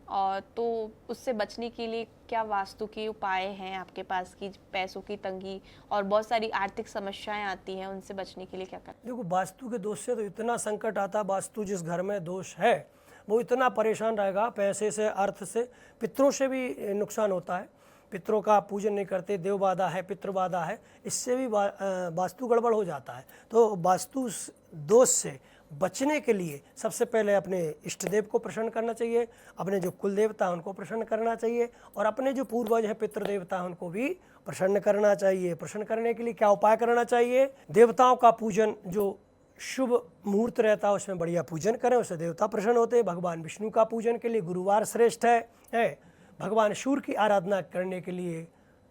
और तो उससे बचने के लिए क्या वास्तु के उपाय हैं आपके पास कि पैसों की तंगी और बहुत सारी आर्थिक समस्याएं आती हैं, उनसे बचने के लिए क्या करना? देखो, वास्तु के दोष से तो इतना संकट आता है, वास्तु जिस घर में दोष है वो इतना परेशान रहेगा, पैसे से, अर्थ से, पितरों से भी नुकसान होता है। पितरों का पूजन नहीं करते, देव बाधा है, पितृ बाधा है, इससे भी वास्तु गड़बड़ हो जाता है। तो वास्तु दोष से बचने के लिए सबसे पहले अपने इष्ट देव को प्रसन्न करना चाहिए, अपने जो कुल देवता हैं उनको प्रसन्न करना चाहिए, और अपने जो पूर्वज हैं पितृ देवता हैं उनको भी प्रसन्न करना चाहिए। प्रसन्न करने के लिए क्या उपाय करना चाहिए? देवताओं का पूजन, जो शुभ मुहूर्त रहता है उसमें बढ़िया पूजन करें, उससे देवता प्रसन्न होते हैं। भगवान विष्णु का पूजन के लिए गुरुवार श्रेष्ठ है। भगवान सूर्य की आराधना करने के लिए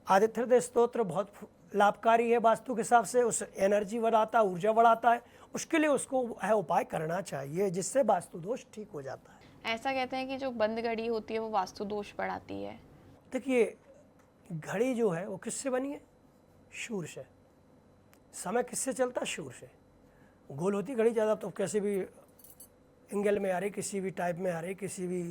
आदित्य हृदय स्तोत्र बहुत लाभकारी है वास्तु के हिसाब से, उस एनर्जी बढ़ाता है, ऊर्जा बढ़ाता है, उसके लिए उसको है उपाय करना चाहिए, जिससे वास्तु दोष ठीक हो जाता है। ऐसा कहते हैं कि जो बंद घड़ी होती है वो वास्तु दोष बढ़ाती है। देखिए, घड़ी जो है वो किससे बनी है? सूर्य से। समय किससे चलता है? सूर्य से। गोल होती घड़ी ज़्यादा, तो कैसे भी एंगल में आ रही, किसी भी टाइप में आ रही, किसी भी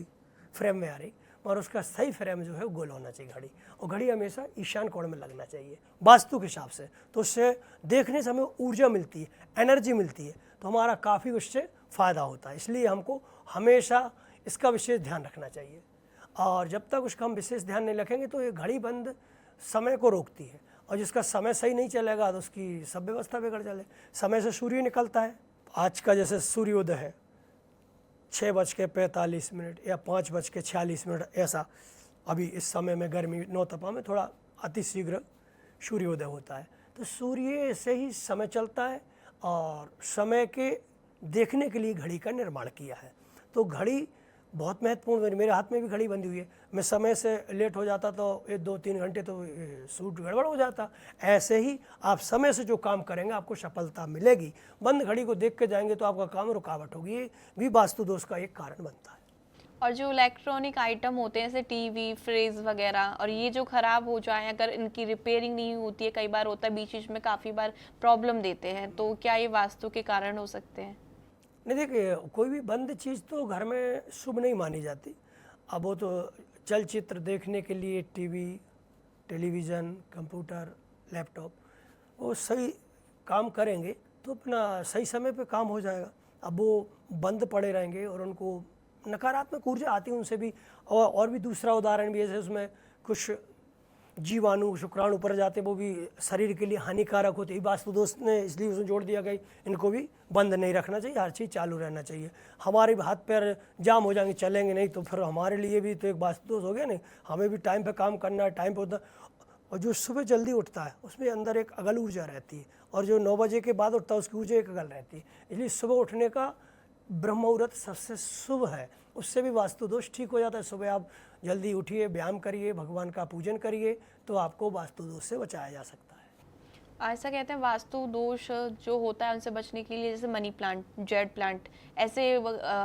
फ्रेम में आ रही, और उसका सही फ्रेम जो है वो गोल होना चाहिए घड़ी, और घड़ी हमेशा ईशान कोण में लगना चाहिए वास्तु के हिसाब से। तो उससे देखने से हमें ऊर्जा मिलती है, एनर्जी मिलती है, तो हमारा काफ़ी उससे फ़ायदा होता है। इसलिए हमको हमेशा इसका विशेष ध्यान रखना चाहिए, और जब तक उसका हम विशेष ध्यान नहीं रखेंगे तो ये घड़ी बंद समय को रोकती है, और जिसका समय सही नहीं चलेगा तो उसकी सब व्यवस्था बिगड़ चले। समय से सूर्य निकलता है, आज का जैसे सूर्योदय है 6:45 या 5:46, ऐसा अभी इस समय में गर्मी नौतपा में थोड़ा अतिशीघ्र सूर्योदय होता है। तो सूर्य से ही समय चलता है, और समय के देखने के लिए घड़ी का निर्माण किया है। तो घड़ी बहुत महत्वपूर्ण है। मेरे हाथ में भी घड़ी बंधी हुई है, मैं समय से लेट हो जाता तो 1-2-3 घंटे तो शूट गड़बड़ हो जाता। ऐसे ही आप समय से जो काम करेंगे आपको सफलता मिलेगी। बंद घड़ी को देख के जाएंगे तो आपका काम रुकावट होगी, ये भी वास्तु दोष का एक कारण बनता है। और जो इलेक्ट्रॉनिक आइटम होते हैं जैसे टीवी, फ्रिज वगैरह, और ये जो खराब हो जाए, अगर इनकी रिपेयरिंग नहीं होती है, कई बार होता है बीच बीच में काफ़ी बार प्रॉब्लम देते हैं, तो क्या ये वास्तु के कारण हो सकते हैं? नहीं, देखिए, कोई भी बंद चीज़ तो घर में शुभ नहीं मानी जाती। अब वो तो चलचित्र देखने के लिए टीवी, टेलीविज़न, कंप्यूटर, लैपटॉप वो सही काम करेंगे तो अपना सही समय पे काम हो जाएगा। अब वो बंद पड़े रहेंगे और उनको नकारात्मक ऊर्जा आती है उनसे भी। और भी दूसरा उदाहरण भी है, जैसे उसमें कुछ जीवाणु, शुक्राणु ऊपर जाते, वो भी शरीर के लिए हानिकारक होते हैं। वास्तु दोष ने इसलिए उसमें जोड़ दिया गया, इनको भी बंद नहीं रखना चाहिए, हर चीज़ चालू रहना चाहिए। हमारे भी हाथ पैर जाम हो जाएंगे, चलेंगे नहीं तो फिर हमारे लिए भी तो एक वास्तु दोष हो गया नहीं। हमें भी टाइम पे काम करना है, टाइम पे होता। और जो सुबह जल्दी उठता है उसमें अंदर एक अगल ऊर्जा रहती है, और जो 9 बजे के बाद उठता है उसकी ऊर्जा एक अगल रहती है। इसलिए सुबह उठने का ब्रह्म मुहूर्त सबसे शुभ है, उससे भी वास्तु दोष ठीक हो जाता है। सुबह आप जल्दी उठिए, व्यायाम करिए, भगवान का पूजन करिए, तो आपको वास्तु दोष से बचाया जा सकता है। ऐसा कहते हैं वास्तु दोष जो होता है उनसे बचने के लिए जैसे मनी प्लांट, जेड प्लांट, ऐसे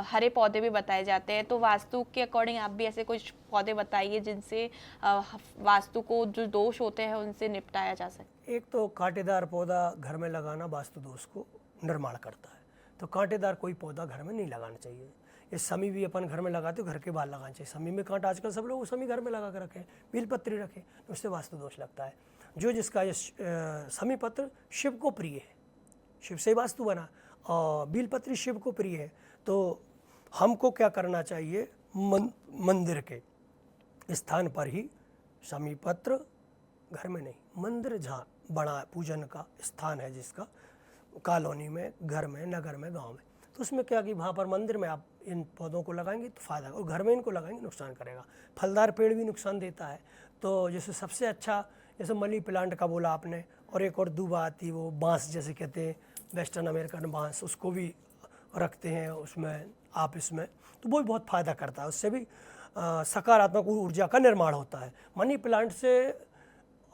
हरे पौधे भी बताए जाते हैं। तो वास्तु के अकॉर्डिंग आप भी ऐसे कुछ पौधे बताइए जिनसे वास्तु को जो दोष होते हैं उनसे निपटाया जा सके। एक तो कांटेदार पौधा घर में लगाना वास्तु दोष को निर्माण करता है, तो कांटेदार कोई पौधा घर में नहीं लगाना चाहिए। ये समी भी अपन घर में लगाते हो, घर के बाहर लगाना चाहिए। समी में कांटा, आजकल सब लोग समी घर में लगा कर रखें, बेलपत्री रखें, तो उससे वास्तु दोष लगता है। जो जिसका ये समी पत्र शिव को प्रिय है, शिव से वास्तु बना, और बेलपत्री शिव को प्रिय है, तो हमको क्या करना चाहिए? मंदिर के स्थान पर ही समी पत्र, घर में नहीं, मंदिर जहाँ बड़ा पूजन का स्थान है जिसका, कॉलोनी में, घर में, नगर में, गांव में, तो उसमें क्या कि वहाँ पर मंदिर में आप इन पौधों को लगाएंगे तो फ़ायदा, और घर में इनको लगाएंगे नुकसान करेगा। फलदार पेड़ भी नुकसान देता है, तो जैसे सबसे अच्छा जैसे मनी प्लांट का बोला आपने, और एक और दूबा आती है, वो बांस जैसे कहते हैं, वेस्टर्न अमेरिकन बांस, उसको भी रखते हैं उसमें आप इसमें, तो वो भी बहुत फ़ायदा करता है। उससे भी सकारात्मक ऊर्जा का निर्माण होता है। मनी प्लांट से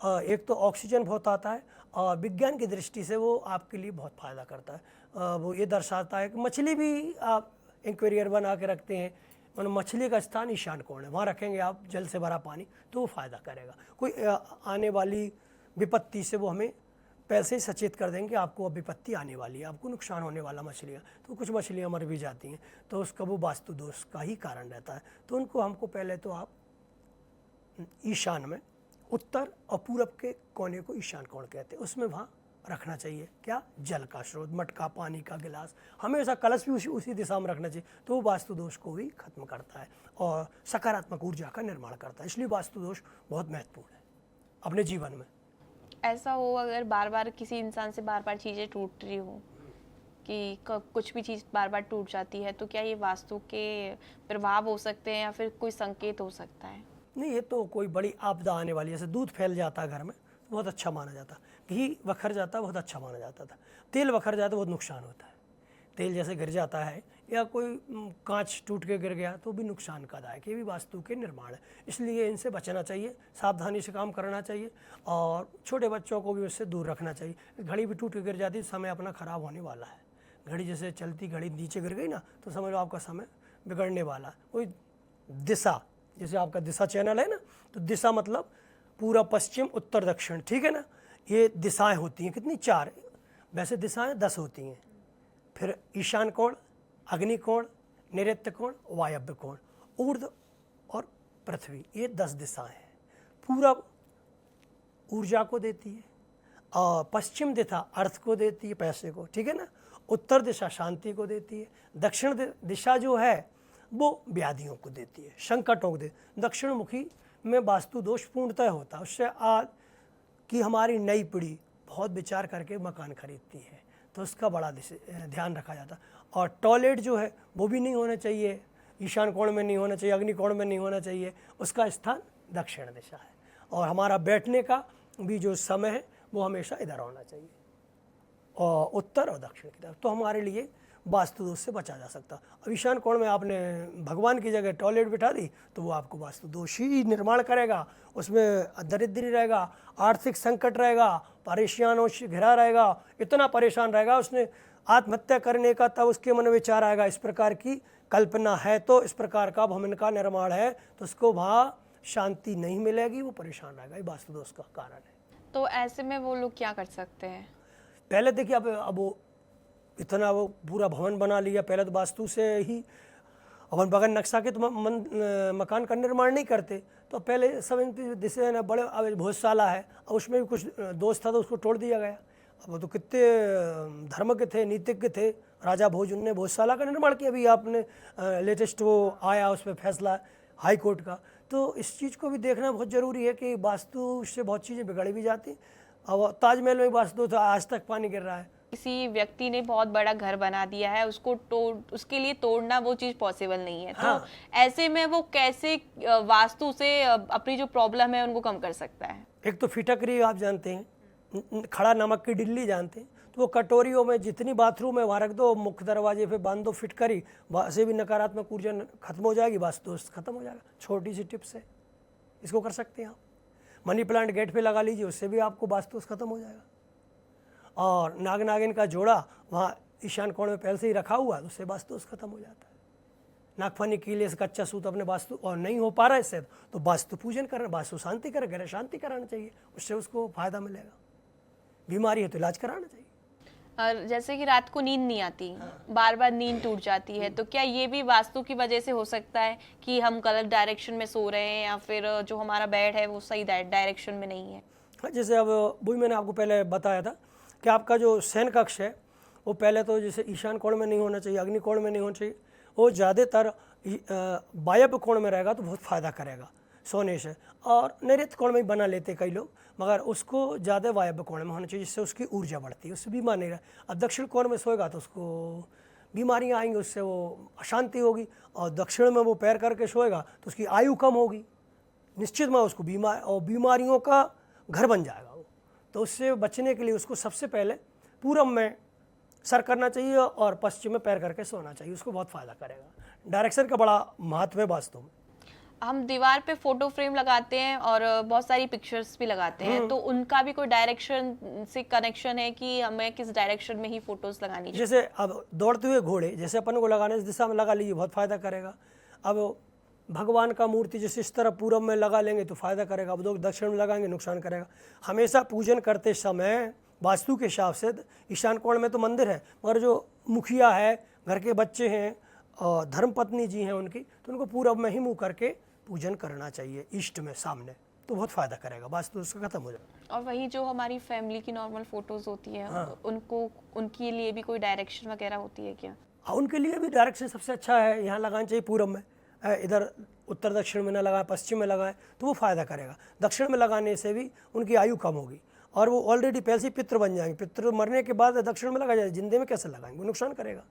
एक तो ऑक्सीजन बहुत आता है, और विज्ञान की दृष्टि से वो आपके लिए बहुत फ़ायदा करता है। वो ये दर्शाता है कि मछली भी आप एक्वेरियर बना के रखते हैं, मतलब मछली का स्थान ईशान कोण है, वहाँ रखेंगे आप जल से भरा पानी, तो वो फ़ायदा करेगा। कोई आने वाली विपत्ति से वो हमें पहले से ही सचेत कर देंगे कि आपको अब विपत्ति आने वाली है, आपको नुकसान होने वाला मछलियाँ। तो कुछ मछलियाँ मर भी जाती हैं, तो उसका वो वास्तु दोष का ही कारण रहता है। तो उनको हमको पहले तो आप ईशान में, उत्तर और पूरब के कोने को ईशान कोण कहते हैं, उसमें वहाँ रखना चाहिए। क्या? जल का स्रोत, मटका, पानी का गिलास, हमेशा कलश भी उसी दिशा में रखना चाहिए। तो वो वास्तु दोष को भी खत्म करता है और सकारात्मक ऊर्जा का निर्माण करता है। इसलिए वास्तु दोष बहुत महत्वपूर्ण है अपने जीवन में। ऐसा हो अगर बार बार किसी इंसान से बार बार चीज़ें टूट रही हो, कि कुछ भी चीज़ बार बार टूट जाती है, तो क्या ये वास्तु के प्रभाव हो सकते हैं या फिर कोई संकेत हो सकता है? नहीं, ये तो कोई बड़ी आपदा आने वाली है। जैसे दूध फैल जाता है घर में तो बहुत अच्छा माना जाता, घी बखर जाता बहुत अच्छा माना जाता था, तेल बखर जाता बहुत नुकसान होता है। तेल जैसे गिर जाता है या कोई कांच टूट के गिर गया तो भी नुकसान का दायक, ये भी वास्तु के निर्माण है। इसलिए इनसे बचना चाहिए, सावधानी से काम करना चाहिए और छोटे बच्चों को भी उससे दूर रखना चाहिए। घड़ी भी टूट के गिर जाती है, समय अपना खराब होने वाला है। घड़ी जैसे चलती घड़ी नीचे गिर गई ना तो समझ लो आपका समय बिगड़ने वाला है। कोई दिशा, जैसे आपका दिशा चैनल है ना, तो दिशा मतलब पूरा, पश्चिम, उत्तर, दक्षिण, ठीक है ना। ये दिशाएं होती हैं कितनी? 4। वैसे दिशाएं 10 होती हैं। फिर ईशान कोण, अग्नि कोण, नैऋत्य कोण, वायव्य कोण, ऊर्ध्व और पृथ्वी, ये 10 दिशाएं हैं। पूरब ऊर्जा को देती है और पश्चिम दिशा अर्थ को देती है, पैसे को, ठीक है ना। उत्तर दिशा शांति को देती है। दक्षिण दिशा जो है वो व्याधियों को देती है, संकटों को देती है। दक्षिण मुखी में वास्तु दोष पूर्णतः होता है। उससे आज की हमारी नई पीढ़ी बहुत विचार करके मकान खरीदती है, तो उसका बड़ा ध्यान रखा जाता है। और टॉयलेट जो है वो भी नहीं होना चाहिए, ईशान कोण में नहीं होना चाहिए, अग्नि कोण में नहीं होना चाहिए, उसका स्थान दक्षिण दिशा है। और हमारा बैठने का भी जो समय है वो हमेशा इधर होना चाहिए, और उत्तर और दक्षिण की तरफ। तो हमारे लिए वास्तु दोष से बचा जा सकता। अब ईशान कोण में आपने भगवान की जगह टॉयलेट बिठा दी तो वो आपको वास्तु दोष ही निर्माण करेगा, उसमें दरिद्री रहेगा, आर्थिक संकट रहेगा, परेशानों से घिरा रहेगा, इतना परेशान रहेगा उसने आत्महत्या करने का तब उसके मन में विचार आएगा। इस प्रकार की कल्पना है तो इस प्रकार का भवन का निर्माण है तो उसको वहाँ शांति नहीं मिलेगी, वो परेशान रहेगा। ये वास्तु दोष का कारण है। तो ऐसे में वो लोग क्या कर सकते हैं? पहले देखिए, अब वो इतना वो पूरा भवन बना लिया, पहले तो वास्तु से ही अपन बगैर नक्शा के तो मकान का निर्माण नहीं करते। तो पहले सब जैसे ना बड़े, अब भोजशाला है, अब उसमें भी कुछ दोष था तो उसको तोड़ दिया गया। अब तो कितने धर्म के थे, नीतिज्ञ थे, राजा भोज, उनने भोजशाला का निर्माण किया। अभी आपने लेटेस्ट वो आया उस पर फैसला हाई कोर्ट का। तो इस चीज़ को भी देखना बहुत ज़रूरी है कि वास्तु से बहुत चीज़ें बिगड़ भी जाती। अब ताजमहल में वास्तु था, आज तक पानी गिर रहा है। किसी व्यक्ति ने बहुत बड़ा घर बना दिया है, उसके लिए तोड़ना वो चीज पॉसिबल नहीं है। हाँ। तो ऐसे में वो कैसे वास्तु से अपनी जो प्रॉब्लम है उनको कम कर सकता है? एक तो फिटकरी आप जानते हैं, खड़ा नमक की डिल्ली जानते हैं, तो वो कटोरियों में जितनी बाथरूम है वहाँ रख दो, मुख्य दरवाजे पे बांध दो फिटकरी, वैसे भी नकारात्मक ऊर्जा खत्म हो जाएगी, वास्तु दोष खत्म हो जाएगा। छोटी सी टिप्स है, इसको कर सकते हैं आप। मनी प्लांट गेट पे लगा लीजिए, उससे भी आपको वास्तु दोष खत्म हो जाएगा। और नाग नागिन का जोड़ा वहाँ ईशान कोण में पहले से ही रखा हुआ है, उससे वास्तु दोष खत्म हो जाता है। नागफनी कीले से कच्चा सूत अपने वास्तु और नहीं हो पा रहा है इससे, तो वास्तु पूजन करना, वास्तु शांति करें, ग्रह शांति कराना चाहिए, उससे उसको फायदा मिलेगा। बीमारी है तो इलाज कराना चाहिए। और जैसे कि रात को नींद नहीं आती, बार बार नींद टूट जाती है, तो क्या ये भी वास्तु की वजह से हो सकता है कि हम गलत डायरेक्शन में सो रहे हैं या फिर जो हमारा बेड है वो सही डायरेक्शन में नहीं है? हाँ, जैसे अब वही मैंने आपको पहले बताया था कि आपका जो शयन कक्ष है वो पहले तो जैसे ईशान कोण में नहीं होना चाहिए, अग्नि कोण में नहीं होना चाहिए, वो ज़्यादातर वायव्य कोण में रहेगा तो बहुत फ़ायदा करेगा सोने से। और नैऋत्य कोण में ही बना लेते कई लोग, मगर उसको ज़्यादा वायव्य कोण में होना चाहिए, जिससे उसकी ऊर्जा बढ़ती है, उससे बीमार नहीं रहे। अब दक्षिण कोण में सोएगा तो उसको बीमारियाँ आएंगी, उससे वो अशांति होगी। और दक्षिण में वो पैर करके सोएगा तो उसकी आयु कम होगी, निश्चित में उसको बीमारियों का घर बन जाएगा वो। तो उससे बचने के लिए उसको सबसे पहले पूरब में सर करना चाहिए और पश्चिम में पैर करके सोना चाहिए, उसको बहुत फ़ायदा करेगा। डायरेक्शन का बड़ा महत्व है वास्तु में। हम दीवार पे फोटो फ्रेम लगाते हैं और बहुत सारी पिक्चर्स भी लगाते हैं, तो उनका भी कोई डायरेक्शन से कनेक्शन है कि हमें किस डायरेक्शन में ही फोटोज लगानी चाहिए? जैसे अब दौड़ते हुए घोड़े, जैसे अपन को लगाने इस दिशा में लगा लीजिए, बहुत फ़ायदा करेगा। अब भगवान का मूर्ति जैसे इस तरह पूरब में लगा लेंगे तो फायदा करेगा, अब लोग दक्षिण में लगाएंगे नुकसान करेगा। हमेशा पूजन करते समय वास्तु के हिसाब से ईशान कोण में तो मंदिर है, मगर जो मुखिया है, घर के बच्चे हैं और धर्मपत्नी जी हैं उनकी, तो उनको पूरब में ही मुँह करके पूजन करना चाहिए ईस्ट में सामने, तो बहुत फ़ायदा करेगा, वास्तु उसका खत्म हो जाएगा। और वही जो हमारी फैमिली की नॉर्मल फोटोज होती है, हाँ। उनको उनके लिए भी कोई डायरेक्शन वगैरह होती है क्या? हाँ, उनके लिए भी डायरेक्शन सबसे अच्छा है, यहाँ लगाना चाहिए पूरब में, इधर उत्तर दक्षिण में ना लगाए, पश्चिम में लगाए तो वो फ़ायदा करेगा। दक्षिण में लगाने से भी उनकी आयु कम होगी और वो ऑलरेडी पहले से पितृ बन जाएंगे। पितृ मरने के बाद दक्षिण में लगा जाए, जिंदे में कैसे लगाएंगे, वो नुकसान करेगा,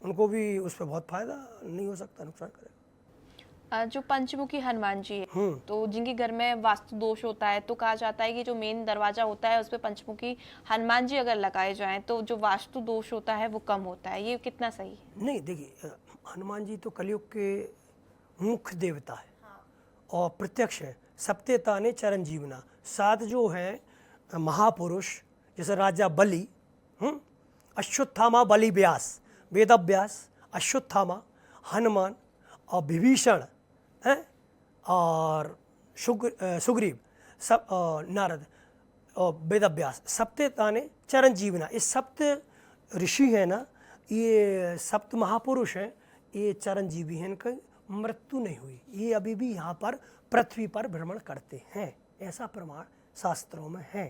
उनको भी उस पर बहुत फ़ायदा नहीं हो सकता, नुकसान करेगा। जो पंचमुखी हनुमान जी है, तो जिनके घर में वास्तु दोष होता है, तो कहा जाता है कि जो मेन दरवाजा होता है उस पर पंचमुखी हनुमान जी अगर लगाए जाएं तो जो वास्तु दोष होता है वो कम होता है, ये कितना सही है? नहीं, देखिए हनुमान जी तो कलयुग के मुख्य देवता है। हाँ। और प्रत्यक्ष है, सप्ते ताने चरंजीवना, 7 जो हैं महापुरुष, जैसे राजा बलि, अश्वत्थामा, बलि व्यास, वेद व्यास, अश्वत्थामा, हनुमान और विभीषण हैं, और सुग्रीव, सब नारद और वेद व्यास, सप्ते ताने चरंजीवना, ये सप्त ऋषि हैं ना, ये सप्त महापुरुष हैं, ये चरंजीवी हैं, इनका मृत्यु नहीं हुई, ये अभी भी यहाँ पर पृथ्वी पर भ्रमण करते हैं, ऐसा प्रमाण शास्त्रों में है।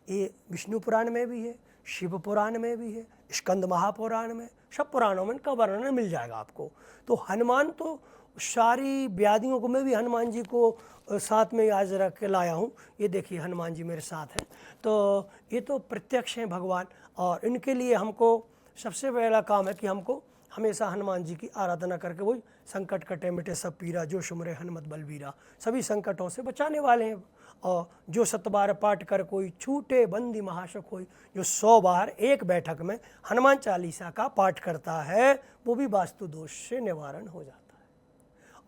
ये विष्णु पुराण में भी है, शिव पुराण में भी है, स्कंद महापुराण में, सब पुराणों में इनका वर्णन मिल जाएगा आपको। तो हनुमान तो सारी व्याधियों को, मैं भी हनुमान जी को साथ में आज रख के लाया हूँ, ये देखिए हनुमान जी मेरे साथ हैं, तो ये तो प्रत्यक्ष हैं भगवान, और इनके लिए हमको सबसे पहला काम है कि हमको हमेशा हनुमान जी की आराधना करके, वही संकट कटे मिटे सब पीरा, जो सुमरे हनुमत बलवीरा, सभी संकटों से बचाने वाले हैं। और जो 7 बार पाठ कर कोई, छूटे बंदी महाशक होई, जो 100 बार एक बैठक में हनुमान चालीसा का पाठ करता है, वो भी वास्तु दोष से निवारण हो जाता है।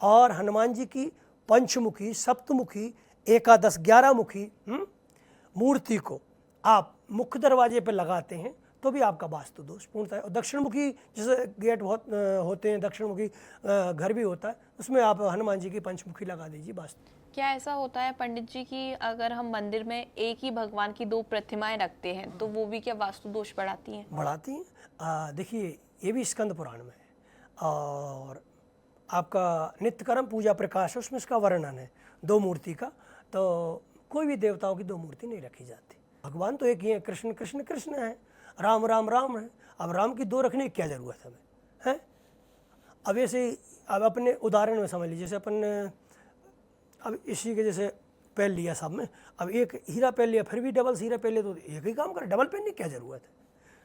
और हनुमान जी की पंचमुखी, सप्तमुखी, एकादश, 11 मुखी मूर्ति को आप मुख्य दरवाजे पर लगाते हैं तो भी आपका वास्तु दोष पूर्णतः। और दक्षिण मुखी जैसे गेट बहुत होते हैं, दक्षिण मुखी घर भी होता है, उसमें आप हनुमान जी की पंचमुखी लगा दीजिए वास्तु। क्या ऐसा होता है पंडित जी कि अगर हम मंदिर में एक ही भगवान की 2 प्रतिमाएं रखते हैं तो वो भी क्या वास्तु दोष बढ़ाती हैं? बढ़ाती हैं। देखिए ये भी स्कंद पुराण में है, और आपका नित्यकर्म पूजा प्रकाश, उसमें इसका वर्णन है 2 मूर्ति का। तो कोई भी देवताओं की 2 मूर्ति नहीं रखी जाती, भगवान तो एक ही है, कृष्ण कृष्ण कृष्ण है, राम राम राम है। अब राम की 2 रखने की क्या ज़रूरत है हमें, हैं? अब ऐसे अब अपने उदाहरण में समझ लीजिए, जैसे अपन अब इसी के जैसे पहन लिया सब में, अब एक हीरा पहन लिया, फिर भी डबल हीरा पहन लिया, तो एक ही काम कर, डबल पहनने की क्या ज़रूरत है?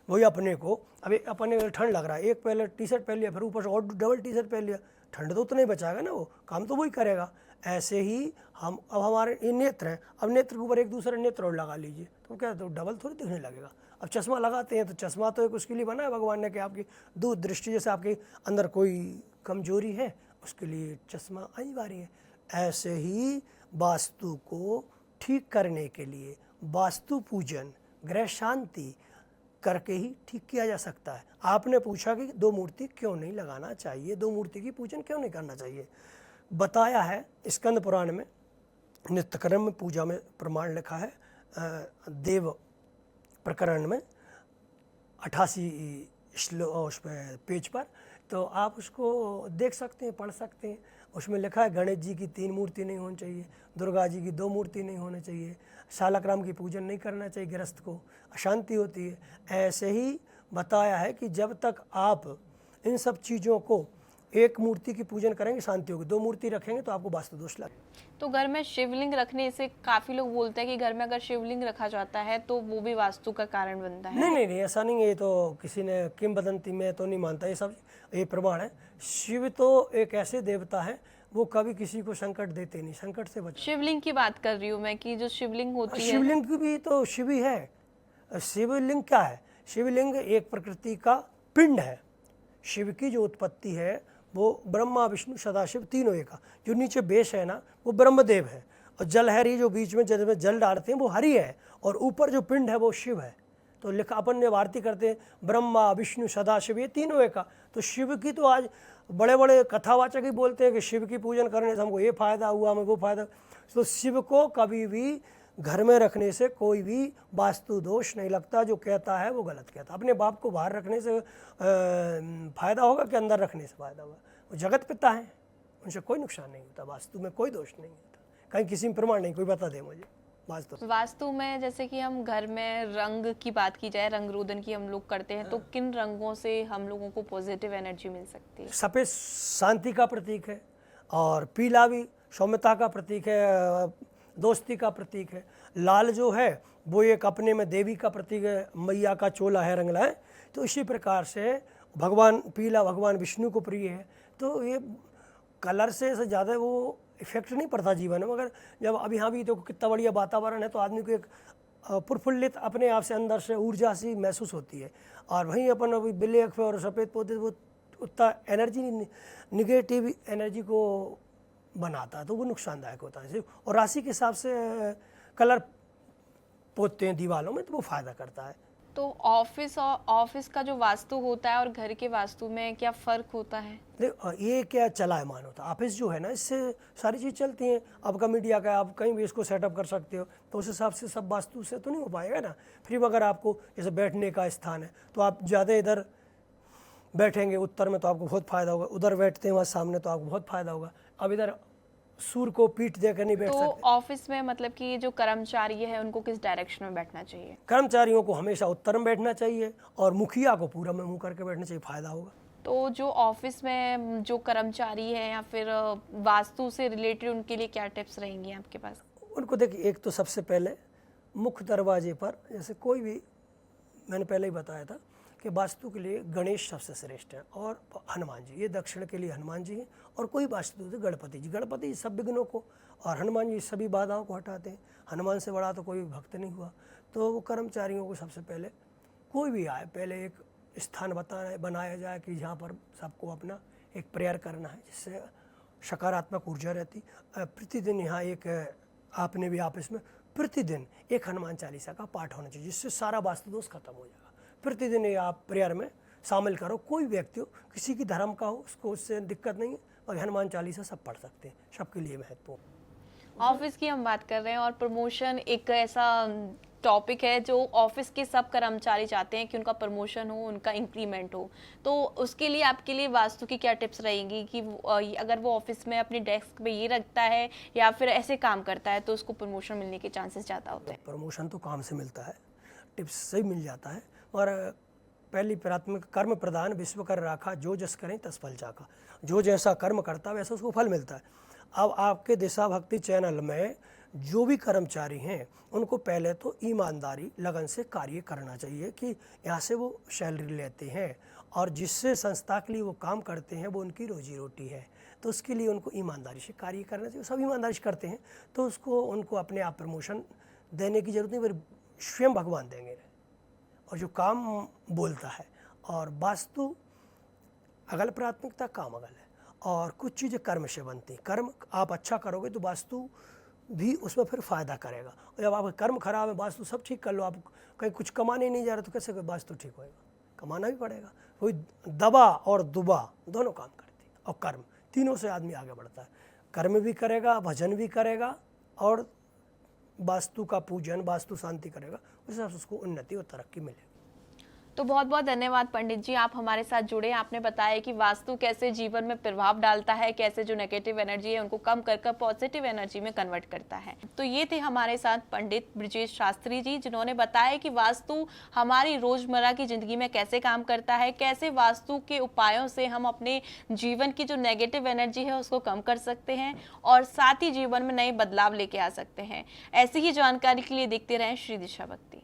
वही अपने को, अब अपने ठंड लग रहा है, एक पहले टी-शर्ट पहन लिया, फिर ऊपर से और डबल टी-शर्ट पहन लिया, ठंड तो उतना ही बचाएगा ना, वो काम तो वही करेगा। ऐसे ही हम, अब हमारे ये नेत्र हैं, अब नेत्र के ऊपर एक दूसरा नेत्र और लगा लीजिए, तो क्या, तो डबल थोड़ी दिखने लगेगा। अब चश्मा लगाते हैं तो चश्मा तो एक उसके लिए बना है भगवान ने कि आपकी दूर दृष्टि, जैसे आपके अंदर कोई कमजोरी है उसके लिए चश्मा अनिवार्य है। ऐसे ही वास्तु को ठीक करने के लिए वास्तु पूजन, ग्रह शांति करके ही ठीक किया जा सकता है। आपने पूछा कि 2 मूर्ति क्यों नहीं लगाना चाहिए, 2 मूर्ति की पूजन क्यों नहीं करना चाहिए, बताया है स्कंद पुराण में, नित्यकर्म पूजा में प्रमाण लिखा है, देव प्रकरण में 88 उस पर पेज पर, तो आप उसको देख सकते हैं, पढ़ सकते हैं। उसमें लिखा है गणेश जी की 3 मूर्ति नहीं होनी चाहिए, दुर्गा जी की 2 मूर्ति नहीं होनी चाहिए, शालग्राम की पूजन नहीं करना चाहिए, गृहस्थ को अशांति होती है। ऐसे ही बताया है कि जब तक आप इन सब चीज़ों को, एक मूर्ति की पूजन करेंगे शांति होगी, 2 मूर्ति रखेंगे तो आपको वास्तु दोष लगे। तो घर में शिवलिंग रखने से काफ़ी लोग बोलते हैं कि घर में अगर शिवलिंग रखा जाता है तो वो भी वास्तु का कारण बनता है। नहीं नहीं नहीं, ऐसा नहीं है, ये तो किसी ने किंवदंती में तो नहीं मानता, ये सब ये प्रमाण है। शिव तो एक ऐसे देवता है, वो कभी किसी को संकट देते नहीं, संकट से बचा। शिवलिंग की बात कर रही हूँ मैं कि जो शिवलिंग होती है, शिवलिंग भी तो शिव ही है। शिवलिंग क्या है? शिवलिंग एक प्रकृति का पिंड है। शिव की जो उत्पत्ति है वो ब्रह्मा विष्णु सदाशिव तीनों एक, जो नीचे बेस है ना वो ब्रह्मदेव है, और जलहरी जो बीच में जल में जल डालते हैं वो हरि है, और ऊपर जो पिंड है वो शिव है। तो लिखा अपन ने आरती करते हैं ब्रह्मा विष्णु सदाशिव, ये तीनों एक। तो शिव की तो आज बड़े बड़े कथावाचक ही बोलते हैं कि शिव की पूजन करने से हमको ये फायदा हुआ, हमें वो फायदा। तो शिव को कभी भी घर में रखने से कोई भी वास्तु दोष नहीं लगता। जो कहता है वो गलत कहता है। अपने बाप को बाहर रखने से फायदा होगा कि अंदर रखने से फायदा होगा? वो जगत पिता है, उनसे कोई नुकसान नहीं होता। वास्तु में कोई दोष नहीं होता, कहीं किसी में प्रमाण नहीं, कोई बता दे मुझे। वास्तु में जैसे कि हम घर में रंग की बात की जाए, रंग रोदन की हम लोग करते हैं, तो किन रंगों से हम लोगों को पॉजिटिव एनर्जी मिल सकती है? सफ़ेद शांति का प्रतीक है, और पीला भी सौम्यता का प्रतीक है, दोस्ती का प्रतीक है। लाल जो है वो एक अपने में देवी का प्रतीक है, मैया का चोला है, रंगला है। तो इसी प्रकार से भगवान पीला भगवान विष्णु को प्रिय है। तो ये कलर से ज़्यादा वो इफेक्ट नहीं पड़ता जीवन में। मगर जब अब यहाँ भी देखो कितना बढ़िया वातावरण है, तो आदमी को एक प्रफुल्लित अपने आप से अंदर से ऊर्जा सी महसूस होती है। और वहीं अपन अभी ब्लैक और सफ़ेद पौधे वो उतना एनर्जी निगेटिव एनर्जी को बनाता है, तो वो नुकसानदायक होता है। और राशि के हिसाब से कलर पोतते हैं दीवारों में, तो वो फ़ायदा करता है। तो ऑफिस का जो वास्तु होता है और घर के वास्तु में क्या फ़र्क होता है? देखो ये क्या चलायमान होता है। ऑफिस जो है ना, इससे सारी चीज़ चलती हैं। आपका मीडिया का आप कहीं भी इसको सेटअप कर सकते हो, तो उस हिसाब से सब वास्तु से तो नहीं हो पाएगा ना। फिर अगर आपको जैसे बैठने का स्थान है, तो आप ज़्यादा इधर बैठेंगे उत्तर में तो आपको बहुत फ़ायदा होगा, उधर बैठते हैं वहाँ सामने तो आपको बहुत फ़ायदा होगा। अब इधर सूर्य को पीठ देकर नहीं बैठ सकते। तो ऑफिस में मतलब कि जो कर्मचारी है उनको किस डायरेक्शन में बैठना चाहिए? कर्मचारियों को हमेशा उत्तर में बैठना चाहिए, और मुखिया को पूरब में मुंह करके बैठना चाहिए, फ़ायदा होगा। तो जो ऑफिस में जो कर्मचारी हैं या फिर वास्तु से रिलेटेड, उनके लिए क्या टिप्स रहेंगी आपके पास? उनको देखिए, एक तो सबसे पहले मुख्य दरवाजे पर, जैसे कोई भी, मैंने पहले ही बताया था कि वास्तु के लिए गणेश सबसे श्रेष्ठ है, और हनुमान जी, ये दक्षिण के लिए हनुमान जी हैं। और कोई वास्तु तो गणपति जी, गणपति जी सब विघ्नों को, और हनुमान जी सभी बाधाओं को हटाते हैं। हनुमान से बड़ा तो कोई भक्त नहीं हुआ। तो वो कर्मचारियों को सबसे पहले, कोई भी आए, पहले एक स्थान बनाया जाए कि जहाँ पर सबको अपना एक प्रेयर करना है, जिससे सकारात्मक ऊर्जा रहती। प्रतिदिन यहाँ एक, आपने भी ऑफिस में प्रतिदिन एक हनुमान चालीसा का पाठ होना चाहिए, जिससे सारा वास्तु दोष खत्म हो जाएगा। प्रतिदिन ये आप प्रेयर में शामिल करो। कोई व्यक्ति हो, किसी की धर्म का हो, उसको उससे दिक्कत नहीं है, और हनुमान चालीसा सब पढ़ सकते हैं, सबके लिए महत्वपूर्ण। ऑफिस की हम बात कर रहे हैं, और प्रमोशन एक ऐसा टॉपिक है जो ऑफिस के सब कर्मचारी चाहते हैं कि उनका प्रमोशन हो, उनका इंक्रीमेंट हो। तो उसके लिए आपके लिए वास्तु की क्या टिप्स रहेंगी कि अगर वो ऑफिस में अपने डेस्क पे ये रखता है या फिर ऐसे काम करता है, तो उसको प्रमोशन मिलने के चांसेस ज़्यादा होते हैं? प्रमोशन तो काम से मिलता है, टिप्स से ही मिल जाता है। और पहली प्राथमिक कर्म प्रदान विश्व कर राखा, जो जस करें तस फल चाखा। जो जैसा कर्म करता है वैसा उसको फल मिलता है। अब आपके दिशा भक्ति चैनल में जो भी कर्मचारी हैं, उनको पहले तो ईमानदारी लगन से कार्य करना चाहिए कि यहाँ से वो सैलरी लेते हैं, और जिससे संस्था के लिए वो काम करते हैं वो उनकी रोजी रोटी है। तो उसके लिए उनको ईमानदारी से कार्य करना चाहिए। सब ईमानदारी से करते हैं तो उसको, उनको अपने आप प्रमोशन देने की जरूरत नहीं, फिर स्वयं भगवान देंगे। और जो काम बोलता है, और वास्तु अगल प्राथमिकता काम अगल है, और कुछ चीज़ें कर्म से बनती हैं। कर्म आप अच्छा करोगे तो वास्तु भी उसमें फिर फ़ायदा करेगा। और जब आपका कर्म खराब है, वास्तु सब ठीक कर लो, आप कहीं कुछ कमाने नहीं जा रहे, तो कैसे वास्तु ठीक होएगा? कमाना भी पड़ेगा। कोई दबा और दुबा दोनों काम करती है, और कर्म, तीनों से आदमी आगे बढ़ता है। कर्म भी करेगा, भजन भी करेगा, और वास्तु का पूजन, वास्तु शांति करेगा, उस हिसाब से उसको उन्नति और तरक्की मिलेगी। तो बहुत बहुत धन्यवाद पंडित जी, आप हमारे साथ जुड़े। आपने बताया कि वास्तु कैसे जीवन में प्रभाव डालता है, कैसे जो नेगेटिव एनर्जी है उनको कम कर पॉजिटिव एनर्जी में कन्वर्ट करता है। तो ये थे हमारे साथ पंडित ब्रिजेश शास्त्री जी, जिन्होंने बताया कि वास्तु हमारी रोजमर्रा की जिंदगी में कैसे काम करता है, कैसे वास्तु के उपायों से हम अपने जीवन की जो नेगेटिव एनर्जी है उसको कम कर सकते हैं, और साथ ही जीवन में नए बदलाव लेके आ सकते हैं। ऐसी ही जानकारी के लिए देखते रहें श्री दिशा भक्ति।